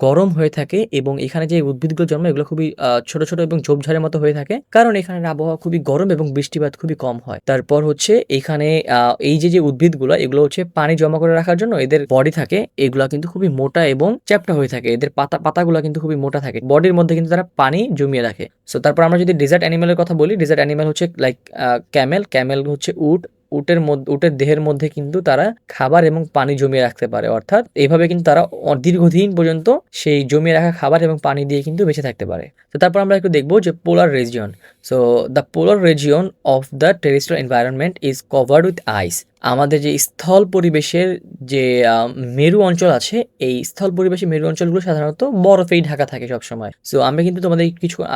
গরম হয়ে থাকে এবং এখানে যে উদ্ভিদগুলো জন্ম এগুলো খুবই ছোট ছোট এবং ঝোপঝাড়ের মতো হয়ে থাকে, কারণ এখানের আবহাওয়া খুবই গরম এবং বৃষ্টিপাত খুবই কম হয়। তারপর হচ্ছে এখানে এই যে উদ্ভিদগুলো এগুলো হচ্ছে পানি জমা করে রাখার জন্য এদের বডি থাকে, এগুলা কিন্তু খুবই মোটা এবং চ্যাপ্টা হয়ে থাকে। এদের পাতাগুলো কিন্তু খুবই মোটা থাকে, বডির মধ্যে কিন্তু তারা পানি জমিয়ে রাখে। সো তারপর আমরা যদি ডেজার্ট অ্যানিমেলের কথা বলি, ডেজার্ট অ্যানিমেল হচ্ছে লাইক ক্যামেল হচ্ছে উটের দেহের মধ্যে কিন্তু তারা খাবার এবং পানি জমিয়ে রাখতে পারে। অর্থাৎ এইভাবে কিন্তু তারা দীর্ঘদিন পর্যন্ত সেই জমিয়ে রাখা খাবার এবং পানি দিয়ে কিন্তু বেঁচে থাকতে পারে। তো তারপর আমরা একটু দেখবো যে polar region. So the polar region of the terrestrial environment is covered with ice. আমাদের যে স্থল পরিবেশের যে মেরু অঞ্চল আছে, এই স্থল পরিবেশের মেরু অঞ্চলগুলো সাধারণত বরফেই ঢাকা থাকে সবসময়। সো আমরা কিন্তু তোমাদের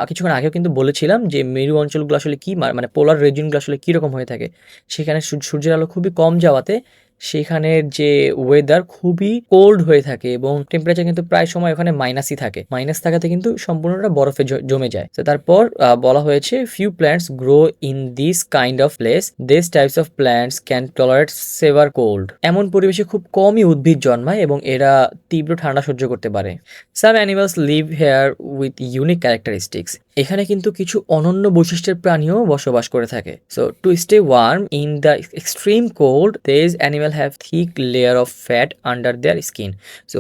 কিছুক্ষণ আগেও কিন্তু বলেছিলাম যে মেরু অঞ্চলগুলো আসলে কি মানে পোলার রিজিয়নগুলো আসলে কীরকম হয়ে থাকে। সেখানে সূর্যের আলো খুবই কম যাওয়াতে সেখানের যে ওয়েদার খুবই কোল্ড হয়ে থাকে এবং টেম্পারেচার কিন্তু প্রায় সময় ওখানে মাইনাসই থাকে। মাইনাস থাকাতে কিন্তু সম্পূর্ণটা বরফে জমে যায়। তো তারপর বলা হয়েছে few plants grow in this kind of place, this types of plants can tolerate severe cold. এমন পরিবেশে খুব কমই উদ্ভিদ জন্মায় এবং এরা তীব্র ঠান্ডা সহ্য করতে পারে। Some animals live here with unique characteristics. এখানে কিন্তু কিছু অনন্য বৈশিষ্ট্যের প্রাণীও বসবাস করে থাকে। So to stay warm in the extreme cold, this animal have thick layer of fat under their skin. So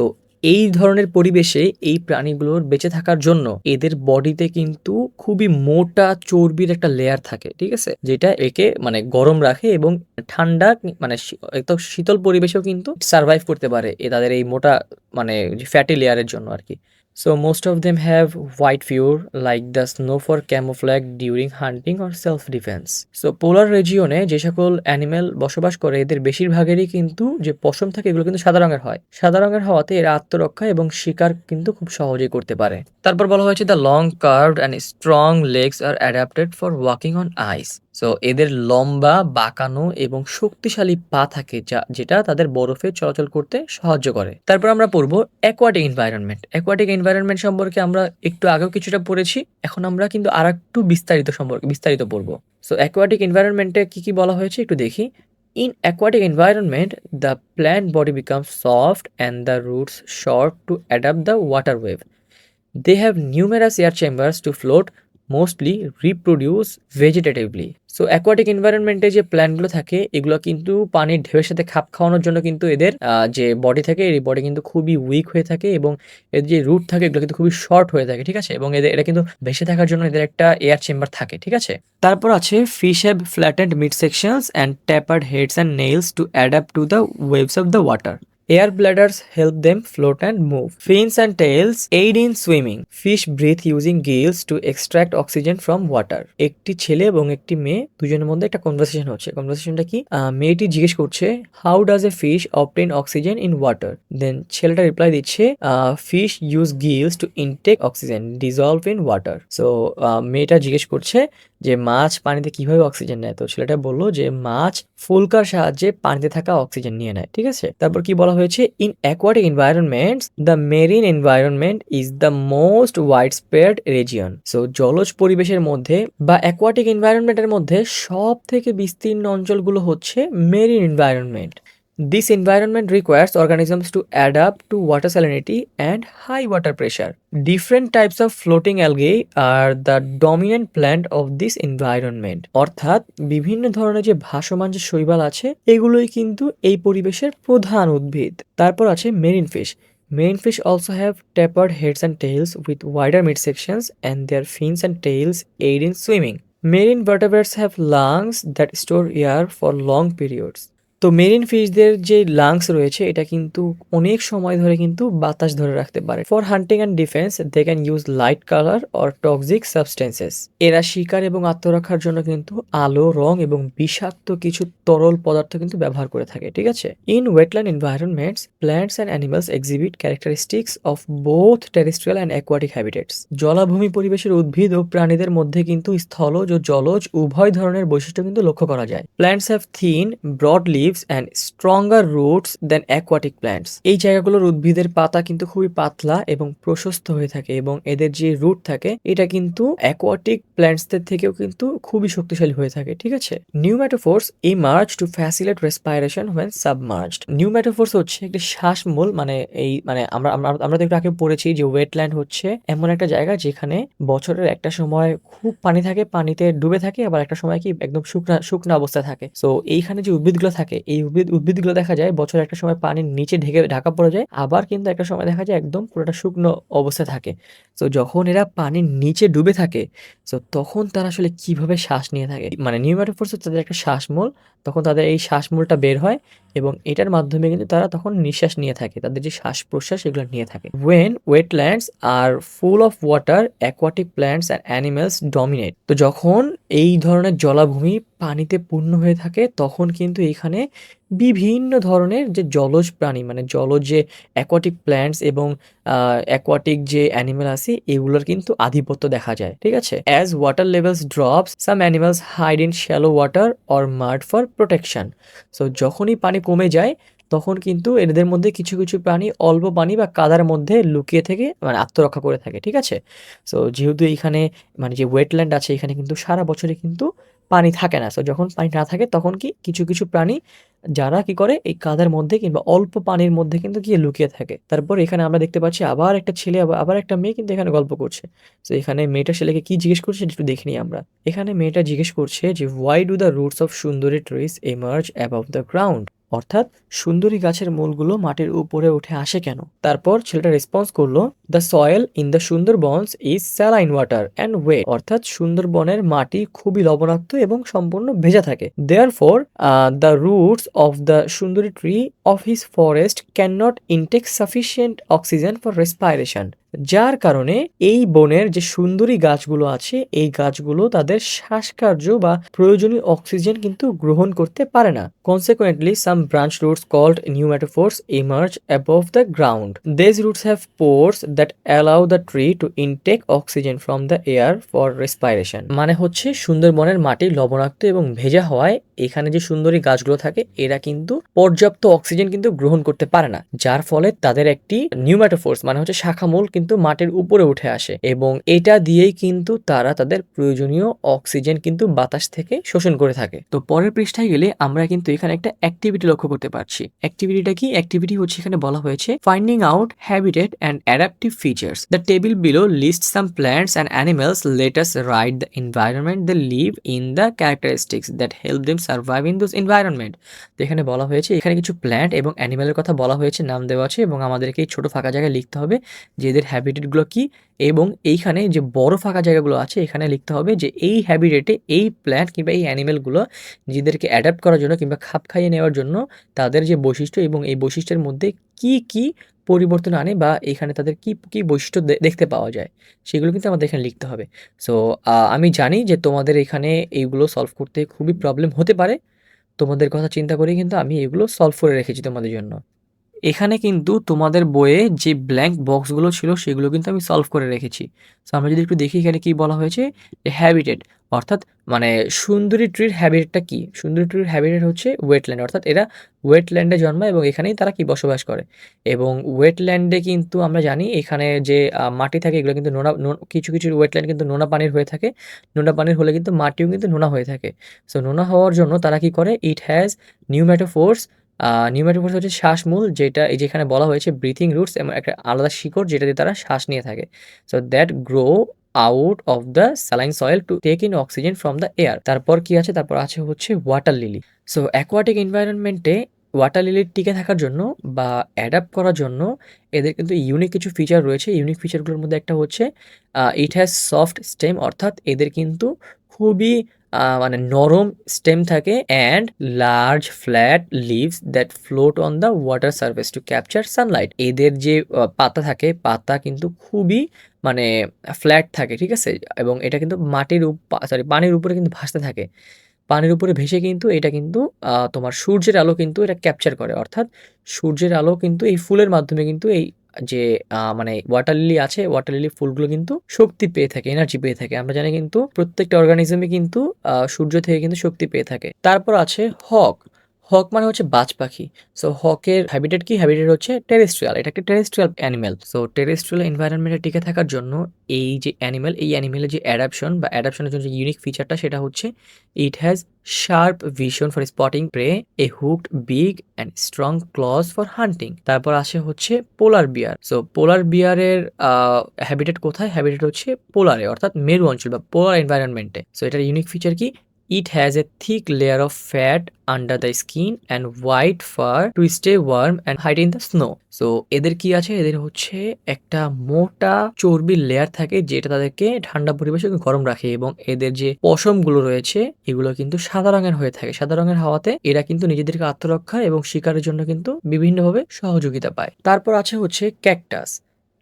এই ধরনের পরিবেশে এই প্রাণীগুলোর বেঁচে থাকার জন্য এদের বডিতে কিন্তু খুবই মোটা চর্বির একটা লেয়ার থাকে, ঠিক আছে, যেটা একে মানে গরম রাখে এবং ঠান্ডা মানে একদম শীতল পরিবেশেও কিন্তু সার্ভাইভ করতে পারে তাদের এই মোটা মানে ফ্যাটি লেয়ারের জন্য আর কি। So most of them have white fur like the snow for camouflage during hunting or self-defense. So polar regione যে সকল অ্যানিমেল বসবাস করে এদের বেশিরভাগেরই কিন্তু যে পশম থাকে এগুলো কিন্তু সাদা রঙের হয়। সাদা রঙের হওয়াতে এরা আত্মরক্ষা এবং শিকার কিন্তু খুব সহজেই করতে পারে। তারপর বলা হয়েছে the long curved and strong legs are adapted for walking on ice. So এদের লম্বা বাঁকানো এবং শক্তিশালী পা থাকে যেটা তাদের বরফে চলাচল করতে সাহায্য করে। তারপর আমরা পড়বো অ্যাকোয়াটিক এনভায়রনমেন্ট। অ্যাকোয়াটিক এনভায়রনমেন্ট সম্পর্কে আমরা একটু আগেও কিছুটা পড়েছি, এখন আমরা কিন্তু আরেকটু বিস্তারিত পড়বো। সো অ্যাকোয়াটিক এনভায়রনমেন্টে কি বলা হয়েছে একটু দেখি। In aquatic environment, the plant body becomes soft and the roots short to adapt the water wave. They have numerous air chambers to float, mostly reproduce vegetatively. So aquatic এনভায়রনমেন্টে যে প্ল্যান্টগুলো থাকে এগুলো কিন্তু পানির ঢেউয়ের সাথে খাপ খাওয়ানোর জন্য কিন্তু এদের যে বডি থাকে এই বডি কিন্তু খুবই উইক হয়ে থাকে এবং এদের যে রুট থাকে এগুলো কিন্তু খুবই শর্ট হয়ে থাকে, ঠিক আছে, এবং এরা কিন্তু ভেসে থাকার জন্য এদের একটা এয়ার চেম্বার থাকে, ঠিক আছে। তারপর আছে fish have flattened mid sections and tapered heads and nails to adapt to the waves of the water. Air bladders help them float and move. Fins and tails aid in swimming. Fish breathe using gills to extract oxygen from water. একটি ছেলে এবং একটি মেয়ে দুজনের মধ্যে একটা conversation হচ্ছে। কনভারসেশনটা কি? মেয়েটি জিজ্ঞেস করছে how does a fish obtain oxygen in water. Then ছেলেটা রিপ্লাই দিচ্ছে fish use gills to intake oxygen dissolve in water. So মেয়েটা জিজ্ঞেস করছে যে মাছ পানিতে কিভাবে অক্সিজেন নেয়। তো ছেলেটা বললো যে মাছ ফুলকার সাহায্যে পানিতে থাকা অক্সিজেন নিয়ে নেয়, ঠিক আছে। তারপর কি বলা হয়েছে in aquatic environments the marine environment is the most wide spread region. So জলজ পরিবেশের মধ্যে বা অ্যাকোয়াটিক এনভায়রনমেন্টের মধ্যে সব থেকে বিস্তীর্ণ অঞ্চলগুলো হচ্ছে marine environment. This environment requires organisms to adapt to water salinity and high water pressure. Different types of floating algae are the dominant plant of this environment. অর্থাৎ বিভিন্ন ধরনের যে ভাসমান যে শৈবাল আছে এগুলোই কিন্তু এই পরিবেশের প্রধান উদ্ভিদ। তারপর আছে marine fish. Marine fish also have tapered heads and tails with wider midsections and their fins and tails aid in swimming. Marine vertebrates have lungs that store air for long periods. তো marine ফিশদের যে lungs রয়েছে এটা কিন্তু অনেক সময় ধরে কিন্তু বাতাস ধরে রাখতে পারে। For hunting and defence they can use light colour or toxic substances. এরা শিকার এবং আত্মরক্ষার জন্য কিন্তু আলো, রং এবং বিষাক্ত কিছু তরল পদার্থ কিন্তু ব্যবহার করে থাকে, ঠিক আছে। In wetland environments plants and animals exhibit characteristics of both terrestrial and aquatic habitats. জলাভূমি পরিবেশের উদ্ভিদ ও প্রাণীদের মধ্যে কিন্তু স্থলজ ও জলজ উভয় ধরনের বৈশিষ্ট্য কিন্তু লক্ষ্য করা যায়। Plants have thin broad leaves and stronger roots than aquatic plants. এই জায়গাগুলোর উদ্ভিদের পাতা কিন্তু খুবই পাতলা এবং প্রশস্ত হয়ে থাকে এবং এদের যে রুট থাকে এটা কিন্তু অ্যাকোয়াটিক প্ল্যান্টসদের থেকেও কিন্তু খুবই শক্তিশালী হয়ে থাকে, ঠিক আছে। Pneumatophores emerge to facilitate respiration when submerged. Pneumatophores হচ্ছে একটি শ্বাসমূল, মানে আমরা তো একটু আগে পড়েছি যে ওয়েটল্যান্ড হচ্ছে এমন একটা জায়গা যেখানে বছরের একটা সময় খুব পানি থাকে, পানিতে ডুবে থাকে, আবার একটা সময় কি একদম শুকনা অবস্থায় থাকে। সো এইখানে যে উদ্ভিদগুলো থাকে এই উদ্ভিদগুলো দেখা যায় বছরের একটা সময় পানির নিচে ঢাকা পড়ে যায়, আবার কিন্তু একটা সময় দেখা যায় একদম পুরোটা শুকনো অবস্থায় থাকে। সো যখন এরা পানির নিচে ডুবে থাকে সো তখন তারা আসলে কিভাবে শ্বাস নিয়ে থাকে, মানে নিউম্যাটোফোর্স হচ্ছে তাদের একটা শ্বাসমূল, তখন তাদের এই শ্বাসমূলটা বের হয় এবং এটার মাধ্যমে কিন্তু তারা তখন নিঃশ্বাস নিয়ে থাকে, তাদের যে শ্বাস প্রশ্বাস এগুলো নিয়ে থাকে। When wetlands are full of water aquatic plants and animals dominate. তো যখন এই ধরনের জলাভূমি পানিতে পূর্ণ হয়ে থাকে তখন কিন্তু এখানে বিভিন্ন ধরনের যে জলজ প্রাণী মানে জলজ যে অ্যাকোয়াটিক প্ল্যান্টস এবং অ্যাকোয়াটিক যে অ্যানিমেল আছে এগুলোর কিন্তু আধিপত্য দেখা যায়, ঠিক আছে? As water levels drops some animals hide in shallow water or mud for protection. So যখনই পানি কমে যায় তখন কিন্তু এদের মধ্যে কিছু কিছু প্রাণী অল্প পানি বা কাদার মধ্যে লুকিয়ে থেকে মানে আত্মরক্ষা করে থাকে, ঠিক আছে? সো যেহেতু এইখানে মানে যে ওয়েটল্যান্ড আছে এখানে কিন্তু সারা বছরে কিন্তু পানি থাকে না। সো যখন পানি না থাকে তখন কি কিছু কিছু প্রাণী যারা কি করে এই কাদার মধ্যে কিংবা অল্প পানির মধ্যে কিন্তু গিয়ে লুকিয়ে থাকে। তারপর এখানে আমরা দেখতে পাচ্ছি আবার একটা ছেলে আবার একটা মেয়ে কিন্তু এখানে গল্প করছে। তো এখানে মেয়েটা ছেলেকে কি জিজ্ঞেস করছে সেটা একটু দেখে নিই আমরা। এখানে মেয়েটা জিজ্ঞেস করছে যে why do the roots of Sundari trees emerge above the ground? অর্থাৎ সুন্দরী গাছের মূলগুলো মাটির উপরে উঠে আসে কেন? তারপর ছেলেটা রেসপন্স করলো, the soil in the Sundarbans is saline water and wet. অর্থাৎ সুন্দরবনের মাটি খুবই লবণাক্ত এবং সম্পূর্ণ ভেজা থাকে। Therefore the roots of the Sundari tree of his forest can not intake sufficient oxygen for respiration. যার কারণে এই বনের যে সুন্দরী গাছগুলো আছে এই গাছগুলো তাদের শ্বাসকার্য বা প্রয়োজনীয় অক্সিজেন কিন্তু গ্রহণ করতে পারে না। Consequently some branch roots called pneumatophores emerge above the ground. These roots have pores that allow the tree to intake oxygen from the air for respiration. মানে হচ্ছে সুন্দরবনের মাটি লবণাক্ত এবং ভেজা হওয়ায় এখানে যে সুন্দরী গাছগুলো থাকে এরা কিন্তু পর্যাপ্ত অক্সিজেন কিন্তু গ্রহণ করতে পারে না, যার ফলে তাদের একটি নিউম্যাটোফোর্স মানে হচ্ছে শাখামূল কিন্তু মাটির উপরে উঠে আসে এবং এটা দিয়েই কিন্তু তারা তাদের প্রয়োজনীয় অক্সিজেন কিন্তু বাতাস থেকে শোষণ করে থাকে। তো পরের পৃষ্ঠায় গেলে আমরা কিন্তু এখানে একটা অ্যাক্টিভিটি লক্ষ্য করতে পারছি। অ্যাক্টিভিটিটা কি? অ্যাক্টিভিটি হচ্ছে এখানে বলা হয়েছে finding out habitat and adaptive features. The table below list some plants and animals. Let us write the environment they live in the characteristics that help them survive in those environment. তো এখানে বলা হয়েছে এখানে কিছু plant এবং অ্যানিমেলের কথা বলা হয়েছে, নাম দেওয়া আছে এবং আমাদেরকে এই ছোট ফাঁকা জায়গায় লিখতে হবে যে এদের হ্যাবিটেটগুলো কি এবং এইখানে যে বড় ফাঁকা জায়গাগুলো আছে এখানে লিখতে হবে যে এই হ্যাবিটেটে এই প্ল্যান্ট কিংবা এই অ্যানিমেলগুলো নিজেদেরকে অ্যাডাপ্ট করার জন্য কিংবা খাপ খাইয়ে নেওয়ার জন্য তাদের যে বৈশিষ্ট্য এবং এই বৈশিষ্ট্যের মধ্যে কি কি পরিবর্তন আনে বা এখানে তাদের কি কি বৈশিষ্ট্য দেখতে পাওয়া যায় সেগুলো কিন্তু আমাদের এখানে লিখতে হবে। সো আমি জানি যে তোমাদের এখানে এইগুলো সলভ করতে খুবই প্রবলেম হতে পারে, তোমাদের কথা চিন্তা করেই কিন্তু আমি এগুলো সলভ করে রেখেছি তোমাদের জন্য। এখানে কিন্তু তোমাদের বইয়ে যে ব্ল্যাঙ্ক বক্সগুলো ছিল সেগুলো কিন্তু আমি সলভ করে রেখেছি। সো আমরা যদি একটু দেখি এখানে কি বলা হয়েছে, যে হ্যাবিটেট অর্থাৎ মানে সুন্দরী ট্রির হ্যাবিটেটটা কি? সুন্দরী ট্রির হ্যাবিটেট হচ্ছে ওয়েটল্যান্ড, অর্থাৎ এরা ওয়েটল্যান্ডে জন্মায় এবং এখানেই তারা কি বসবাস করে এবং ওয়েটল্যান্ডে কিন্তু আমরা জানি এখানে যে মাটি থাকে এগুলো কিন্তু কিছু কিছু ওয়েটল্যান্ড কিন্তু নোনা পানির হয়ে থাকে। নোনা পানির হলে কিন্তু মাটিও কিন্তু নোনা হয়ে থাকে। সো নোনা হওয়ার জন্য তারা কি করে, ইট হ্যাজ নিউম্যাটোফোর্স। নিউম্যাটোফোর্স হচ্ছে শ্বাসমূল, যেটা এই যেখানে বলা হয়েছে ব্রিথিং রুটস এবং একটা আলাদা শিকড় যেটা দিয়ে তারা শ্বাস নিয়ে থাকে। So that grow out of the saline soil to take in oxygen from the air. তারপর কি আছে, তারপর আছে হচ্ছে ওয়াটার লিলি। সো অ্যাকোয়াটিক এনভায়রনমেন্টে ওয়াটার লিলির টিকে থাকার জন্য বা অ্যাডাপ্ট করার জন্য এদের কিন্তু ইউনিক কিছু ফিচার রয়েছে। ইউনিক ফিচারগুলোর মধ্যে একটা হচ্ছে ইট হ্যাজ সফট স্টেম, অর্থাৎ এদের কিন্তু খুবই মানে নরম স্টেম থাকে and large flat leaves that float on the water surface to capture sunlight. এদের যে পাতা থাকে পাতা কিন্তু খুবই মানে ফ্ল্যাট থাকে, ঠিক আছে, এবং এটা কিন্তু পানির উপরে কিন্তু ভাসতে থাকে। পানির উপরে ভেসে কিন্তু এটা কিন্তু তোমার সূর্যের আলো কিন্তু এটা ক্যাপচার করে, অর্থাৎ সূর্যের আলো কিন্তু এই ফুলের মাধ্যমে কিন্তু এই যে মানে ওয়াটার লিলি আছে ওয়াটার লিলি ফুলগুলো কিন্তু শক্তি পেয়ে থাকে, এনার্জি পেয়ে থাকে। আমরা জানি কিন্তু প্রত্যেকটা অর্গানিজমে কিন্তু সূর্য থেকে কিন্তু শক্তি পেয়ে থাকে। তারপর আছে হক। হক মানে হচ্ছে বাজ পাখি। সো হকের হ্যাবিটেট কি? হ্যাবিটেট হচ্ছে টেরেস্ট্রিয়াল, এটা একটা টেরেস্ট্রিয়াল অ্যানিমেল। সো টেরেস্ট্রিয়াল এনভায়রনমেন্টে টিকে থাকার জন্য এই যে অ্যানিমেল, এই অ্যানিমেলের যে অ্যাডাপশন বা অ্যাডাপশনের জন্য যে ইউনিক ফিচারটা সেটা হচ্ছে it has sharp vision for spotting prey, a hooked big and strong claws for hunting. তারপর আসে হচ্ছে পোলার বিয়ার। সো পোলার বিয়ারের হ্যাবিটেট কোথায়? হ্যাবিটেট হচ্ছে পোলারে, অর্থাৎ মেরু অঞ্চল বা পোলার এনভায়রনমেন্টে। সো এটার ইউনিক ফিচার কি? It has a thick layer of fat under the skin and white fur to stay warm and hide in the snow. So এদের কি আছে? এদের হচ্ছে একটা মোটা চর্বির লেয়ার থাকে যেটা তাদেরকে ঠান্ডা পরিবেশে গরম রাখে এবং এদের যে পশমগুলো রয়েছে এগুলো কিন্তু সাদা রঙের হয়ে থাকে। সাদা রঙের হওয়াতে এরা কিন্তু নিজেদেরকে আত্মরক্ষা এবং শিকারের জন্য কিন্তু বিভিন্নভাবে সহযোগিতা পায়। তারপর আছে হচ্ছে ক্যাকটাস।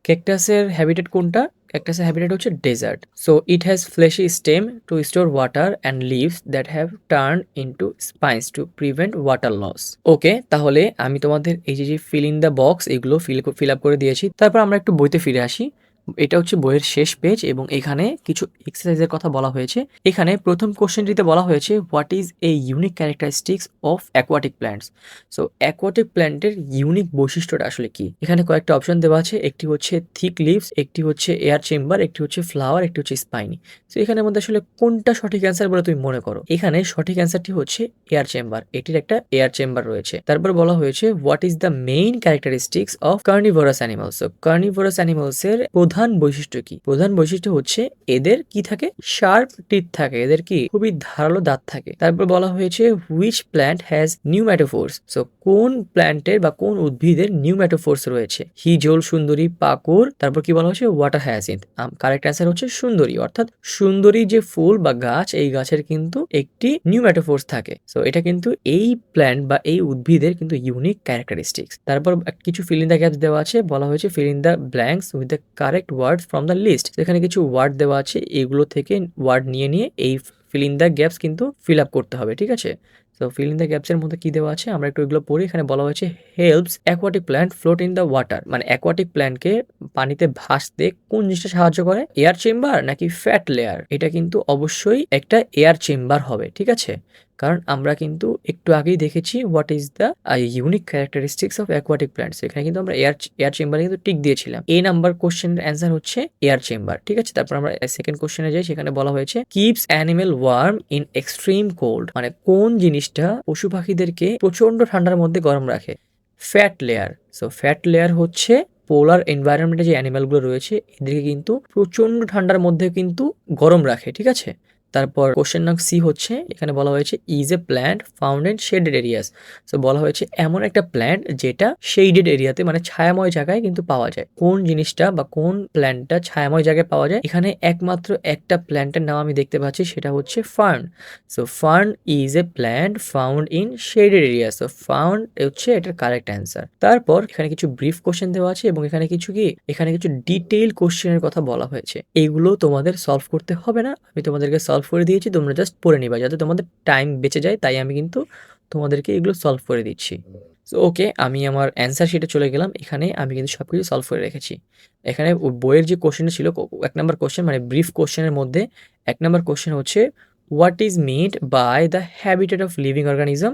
ক্যাকটাসের হ্যাবিটেট কোনটা? ক্যাকটাসের হ্যাবিটেট হচ্ছে desert. So it has fleshy stem to store water and leaves that have turn into spines to prevent water loss. Okay, তাহলে আমি তোমাদের এই যে ফিল ইন দ্য বক্স এগুলো ফিল আপ করে দিয়েছি। তারপর আমরা একটু বইতে ফিরে আসি। এটা হচ্ছে বইয়ের শেষ পেজ এবং এখানে কিছু এক্সারসাইজের কথা বলা হয়েছে। এখানে প্রথম কোশ্চেনটিতে বলা হয়েছে what is a unique characteristics of aquatic plants. So aquatic প্ল্যান্টের ইউনিক বৈশিষ্ট্যটা আসলে কি? এখানে কয়েকটা অপশন দেওয়া আছে, একটি হচ্ছে থিক লিভস, একটি হচ্ছে এয়ার চেম্বার, একটি হচ্ছে ফ্লাওয়ার, একটি হচ্ছে স্পাইনি। সো এখানের মধ্যে আসলে কোনটা সঠিক অ্যান্সার বলে তুমি মনে করো? এখানে সঠিক অ্যান্সারটি হচ্ছে এয়ার চেম্বার, এটির একটা এয়ার চেম্বার রয়েছে। তারপর বলা হয়েছে what is the main characteristics of carnivorous animals. So carnivorous animals এর প্রধান বৈশিষ্ট্য কি? প্রধান বৈশিষ্ট্য হচ্ছে এদের কি থাকে? শার্প টিথ থাকে, এদের কি খুবই ধারালো দাঁত থাকে। তারপর বলা হয়েছে হুইচ প্ল্যান্ট হ্যাজ নিউম্যাটোফোর্স। সো কোন প্ল্যান্টের বা কোন উদ্ভিদের নিউম্যাটোফোর্স রয়েছে? হিজল, সুন্দরী, পাকুর। তারপর কি বলা হয়েছে? Water hyacinth. কারেক্ট অ্যান্সার হচ্ছে সুন্দরী, অর্থাৎ সুন্দরী যে ফুল বা গাছ, এই গাছের কিন্তু একটি নিউম্যাটোফোর্স থাকে। সো এটা কিন্তু এই প্ল্যান্ট বা এই উদ্ভিদের কিন্তু ইউনিক ক্যারেক্টারিস্টিক্স। তারপর কিছু ফিল ইন দ্য গ্যাপস দেওয়া আছে, বলা হয়েছে fill in the blanks with the correct words from the list. এখানে কিছু ওয়ার্ড দেওয়া আছে, এগুলো থেকে ওয়ার্ড নিয়ে এই ফিল ইন দ্য গ্যাপস কিন্তু ফিল আপ করতে হবে, ঠিক আছে? So feel in the gaps এর মধ্যে কি দেওয়া আছে আমরা একটু এগুলো পড়ি। এখানে বলা হয়েছে helps aquatic plant float in the water, মানে অ্যাকোয়াটিক প্ল্যান্টকে পানিতে ভাসতে কোন জিনিসটা সাহায্য করে? এয়ার চেম্বার নাকি ফ্যাট লেয়ার? এটা কিন্তু অবশ্যই একটা এয়ার চেম্বার হবে, ঠিক আছে? কারণ আমরা কিন্তু একটু আগেই দেখেছি what is the unique characteristics of aquatic plants. এখানে কিন্তু আমরা এয়ার চেম্বারে কিন্তু টিক দিয়েছিলাম। এই নাম্বার কোশ্চেনের অ্যান্সার হচ্ছে এয়ার চেম্বার, ঠিক আছে? তারপর আমরা সেকেন্ড কোশ্চেনে যাই, সেখানে বলা হয়েছে keeps animal warm in extreme cold, মানে কোন জিনিসটা পশু পাখিদেরকে প্রচন্ড ঠান্ডার মধ্যে গরম রাখে? Fat layer. So fat layer হচ্ছে পোলার এনভায়রনমেন্টে যে অ্যানিমেলগুলো রয়েছে এদেরকে কিন্তু প্রচন্ড ঠান্ডার মধ্যে কিন্তু গরম রাখে, ঠিক আছে? তারপর কোশ্চেন নং সি হচ্ছে, এখানে বলা হয়েছে is a plant found in shaded areas. So বলা হয়েছে এমন একটা প্ল্যান্ট যেটা শেডেড এরিয়াতে, মানে ছায়াময় জায়গায় কিন্তু পাওয়া যায়। কোন জিনিসটা বা কোন প্ল্যান্টটা ছায়াময় জায়গায় পাওয়া যায়? এখানে একমাত্র একটা প্ল্যান্টের নাম আমি দেখতে পাচ্ছি, সেটা হচ্ছে fern. So fern is a plant found in shaded area. So found হচ্ছে এটার কারেক্ট অ্যান্সার। তারপর এখানে কিছু ব্রিফ কোশ্চেন দেওয়া আছে এবং এখানে কিছু ডিটেইল কোশ্চেনের কথা বলা হয়েছে। এইগুলো তোমাদের সলভ করতে হবে না, আমি তোমাদেরকে সলভ করে দিয়েছি, তোমরা জাস্ট পড়ে নিবা যাতে তোমাদের টাইম বেঁচে যায়, তাই আমি কিন্তু তোমাদেরকে এগুলো সলভ করে দিচ্ছি। সো ওকে, আমি আমার অ্যান্সার শিটে চলে গেলাম। এখানে আমি কিন্তু সবকিছু সলভ করে রেখেছি। এখানে বইয়ের যে কোশ্চেনটা ছিল, 1 নাম্বার কোশ্চেন মানে ব্রিফ কোশ্চেনের মধ্যে 1 নাম্বার কোশ্চেন হচ্ছে what is meant by the habitat of living organism.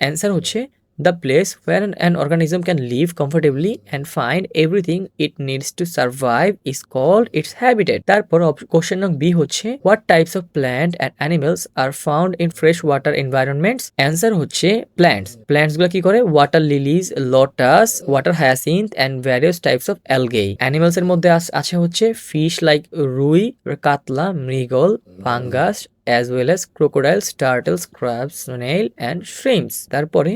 Answer হচ্ছে the place where an organism can live comfortably and find everything it needs to survive is called its habitat. তারপর question নং B হচ্ছে what types of plant and animals are found in fresh water environments. Answer হচ্ছে plants গুলো কি করে? Water লিলিজ, lotus, water hyacinth and various types of algae. Animals এর মধ্যে আছে হচ্ছে ফিশ লাইক রুই, কাতলা, মৃগল, fungus as well as crocodiles, turtles, crabs, snail and shrimps. তারপরে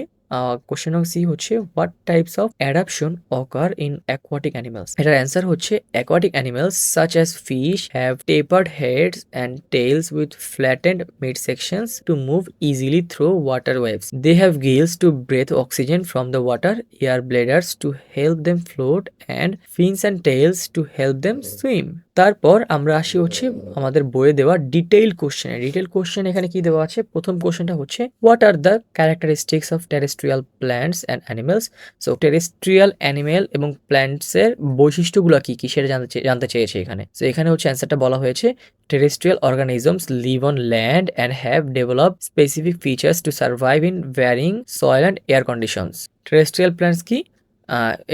কোশ্চেন নং সি হচ্ছে what types of adaptation occur in aquatic animals. এটার অ্যান্সার হচ্ছে aquatic animals such as fish have tapered heads and tails with flattened mid sections to move easily through water waves. They have gills to breathe oxygen from the water, air bladders to help them float and fins and tails to help them swim. তারপর আমরা আসি হচ্ছে আমাদের বইয়ে দেওয়া detail কোশ্চেনে। Detail question এখানে কি দেওয়া আছে? প্রথম কোশ্চেনটা হচ্ছে what are the characteristics of terrestrial plants and animals. So terrestrial animal এবং প্ল্যান্টসের বৈশিষ্ট্যগুলো কি কি সেটা জানতে চেয়েছে এখানে। সো এখানে হচ্ছে অ্যান্সারটা বলা হয়েছে terrestrial organisms live on land and have developed specific features to survive in varying soil and air conditions. Terrestrial plants কি?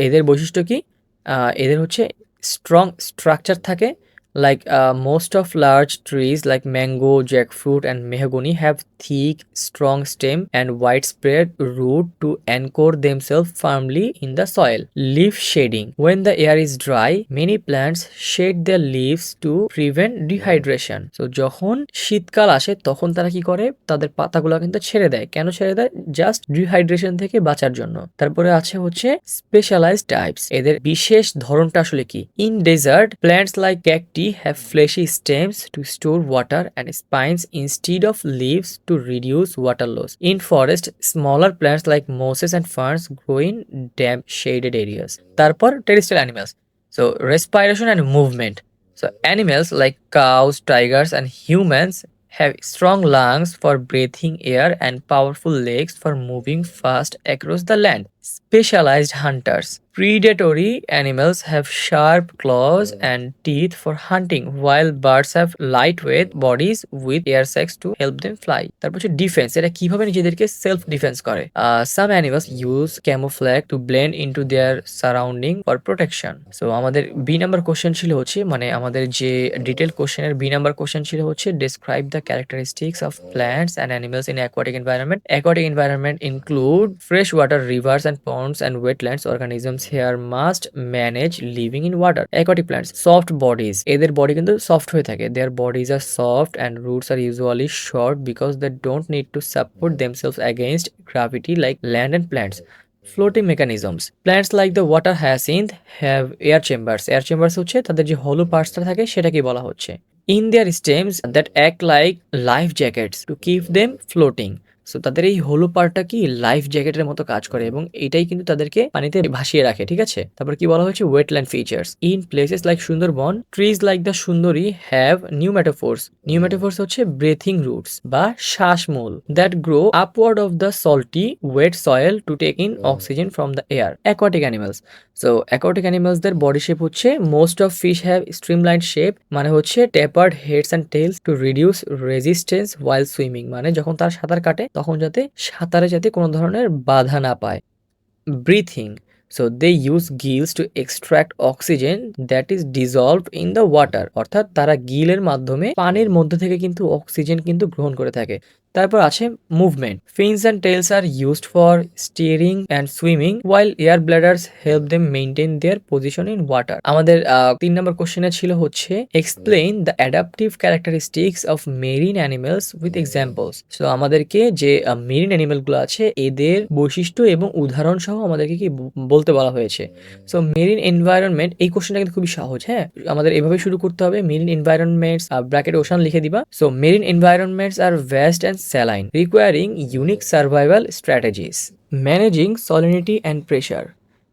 এদের বৈশিষ্ট্য কি? এদের হচ্ছে স্ট্রং স্ট্রাকচার থাকে, like most of large trees like mango, jackfruit and mahogany have thick strong stem and widespread root to anchor themselves firmly in the soil. Leaf shading. When the air is dry, many plants shade their leaves to prevent dehydration. So যখন শীতকাল আসে তখন তারা কি করে? তাদের পাতাগুলো কিন্তু ছেড়ে দেয়। কেন ছেড়ে দেয়? জাস্ট ডিহাইড্রেশন থেকে বাঁচার জন্য। তারপরে আছে হচ্ছে স্পেশালাইজড টাইপস। এদের বিশেষ ধরনটা আসলে কি? In desert plants like cacti have fleshy stems to store water and spines instead of leaves to reduce water loss. In forest, smaller plants like mosses and ferns grow in damp shaded areas. তারপর terrestrial animals. So respiration and movement. So animals like cows, tigers, and humans have strong lungs for breathing air and powerful legs for moving fast across the land. Specialized hunters. Predatory animals have sharp claws and teeth for hunting, while birds have lightweight bodies with air sacs to help them fly. তারপর হচ্ছে defence, এটা কিভাবে নিজেদেরকে self defence করে। Some animals use camouflage to blend into their surrounding for protection. So আমাদের B number question ছিল হচ্ছে, মানে আমাদের যে ডিটেল কোশ্চেনের বি নাম্বার কোশ্চেন ছিল হচ্ছে, describe the characteristics of plants and animals in aquatic environment. Aquatic environment include fresh water, rivers and ponds and wetlands. Organisms here must manage living in water. Aquatic plants, soft bodies, এদের body কিন্তু soft হয়ে থাকে। Their bodies are soft and roots are usually short because they don't need to support themselves against gravity like land and plants. Floating mechanisms. Plants like the water hyacinth have air chambers. Air chambers হচ্ছে তাদের যে হলো পার্টসটা থাকে সেটাকে বলা হচ্ছে। In their stems that act like life jackets to keep them floating. So তাদের এই হলো পার্টটা কি লাইফ জ্যাকেটের মতো কাজ করে এবং এটাই কিন্তু তাদেরকে পানিতে ভাসিয়ে রাখে, ঠিক আছে। তারপর কি বলা হয়েছে, wetland features. In places like Sundarban, trees like the Sundari have pneumatophores. Pneumatophores হচ্ছে ব্রেথিং রুটস বা শ্বাসমূল that grow upward of the salty wet soil to take in oxygen from the air. Aquatic animals. So aquatic অ্যানিমালসদের body shape হচ্ছে, most of fish have streamline shape, মানে হচ্ছে tapered heads and tails to reduce resistance while swimming, মানে যখন তার সাঁতার কাটে তখন যাতে সাঁতারে যাতে কোনো ধরনের বাধা না পায়। Breathing. So they use gills to extract oxygen that is dissolved in the water, অর্থাৎ তারা গিলের মাধ্যমে পানির মধ্যে থেকে কিন্তু অক্সিজেন কিন্তু গ্রহণ করে থাকে। তারপর আছে movement. Fins and tails are used for steering and swimming, while air bladders help them maintain their position in water. আমাদের 3 নম্বর কোশ্চেনে ছিল হচ্ছে, explain the adaptive characteristics of marine animals with examples. So আমাদেরকে যে মেরিন অ্যানিমালগুলো আছে এদের বৈশিষ্ট্য এবং উদাহরণ সহ আমাদেরকে কি বলতে বলা হয়েছে। সো মেরিন এনভায়রনমেন্ট, এই কোশ্চেনটা কিন্তু খুবই সহজ। হ্যাঁ, আমাদের এভাবে শুরু করতে হবে, মেরিন এনভায়রনমেন্টস ব্র্যাকেট ওশান লিখে দিবা। So marine environments are vast and saline, requiring unique survival strategies. Managing salinity and pressure.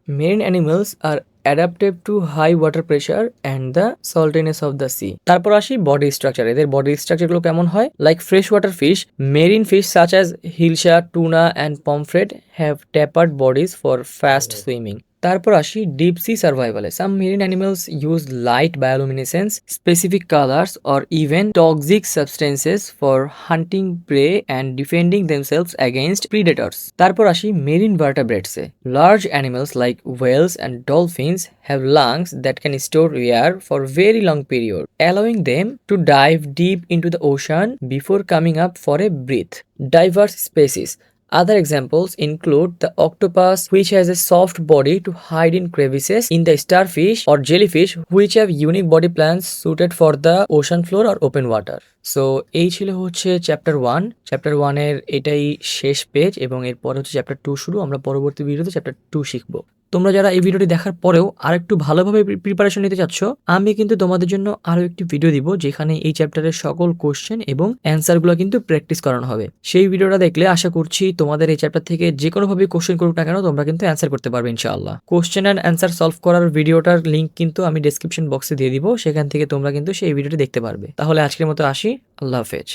Marine animals are adapted to high water pressure and the saltiness of the sea. তারপর আসি body structure. এদের body স্ট্রাকচারগুলো কেমন হয়? Like fresh water fish, marine fish such as hilsa, tuna and pomfret have tapered bodies for fast swimming. তারপর আসি deep sea সার্ভাইভালে। Some marine animals use light bioluminescence, specific colours or even toxic substances for hunting prey and defending themselves against predators. তারপর আসি marine ভার্টাব্রেটসে। Large animals like whales and dolphins have lungs that can store air for very long period, allowing them to dive deep into the ocean before coming up for a breath. Diverse species. Other examples include the octopus, which has a soft body to hide in crevices in the starfish, or jellyfish, which have unique body plans suited for the ocean floor or open water. So এই ছিল হচ্ছে chapter 1। Chapter 1-এর এটাই শেষ page এবং এরপর হচ্ছে chapter 2 শুরু। আমরা পরবর্তী ভিডিওতে চ্যাপ্টার 2 শিখবো। তোমরা যারা এই ভিডিওটি দেখার পরেও আরেকটু ভালোভাবে প্রিপারেশন নিতে চাচ্ছ, আমি কিন্তু তোমাদের জন্য আরো একটি ভিডিও দিব যেখানে এই চ্যাপ্টারের সকল কোশ্চেন এবং অ্যান্সারগুলো কিন্তু প্র্যাকটিস করানো হবে। সেই ভিডিওটা দেখলে আশা করছি তোমাদের এই চ্যাপ্টার থেকে যে কোনোভাবে কোশ্চেন করুক না কেন তোমরা কিন্তু অ্যান্সার করতে পারবে ইনশাআল্লাহ। কোশ্চেন অ্যান্ড অ্যান্সার সলভ করার ভিডিওটার লিঙ্ক কিন্তু আমি ডেসক্রিপশন বক্সে দিয়ে দিব, সেখান থেকে তোমরা কিন্তু সেই ভিডিওটি দেখতে পারবে। তাহলে আজকের মতো আসি, আল্লাহ হাফেজ।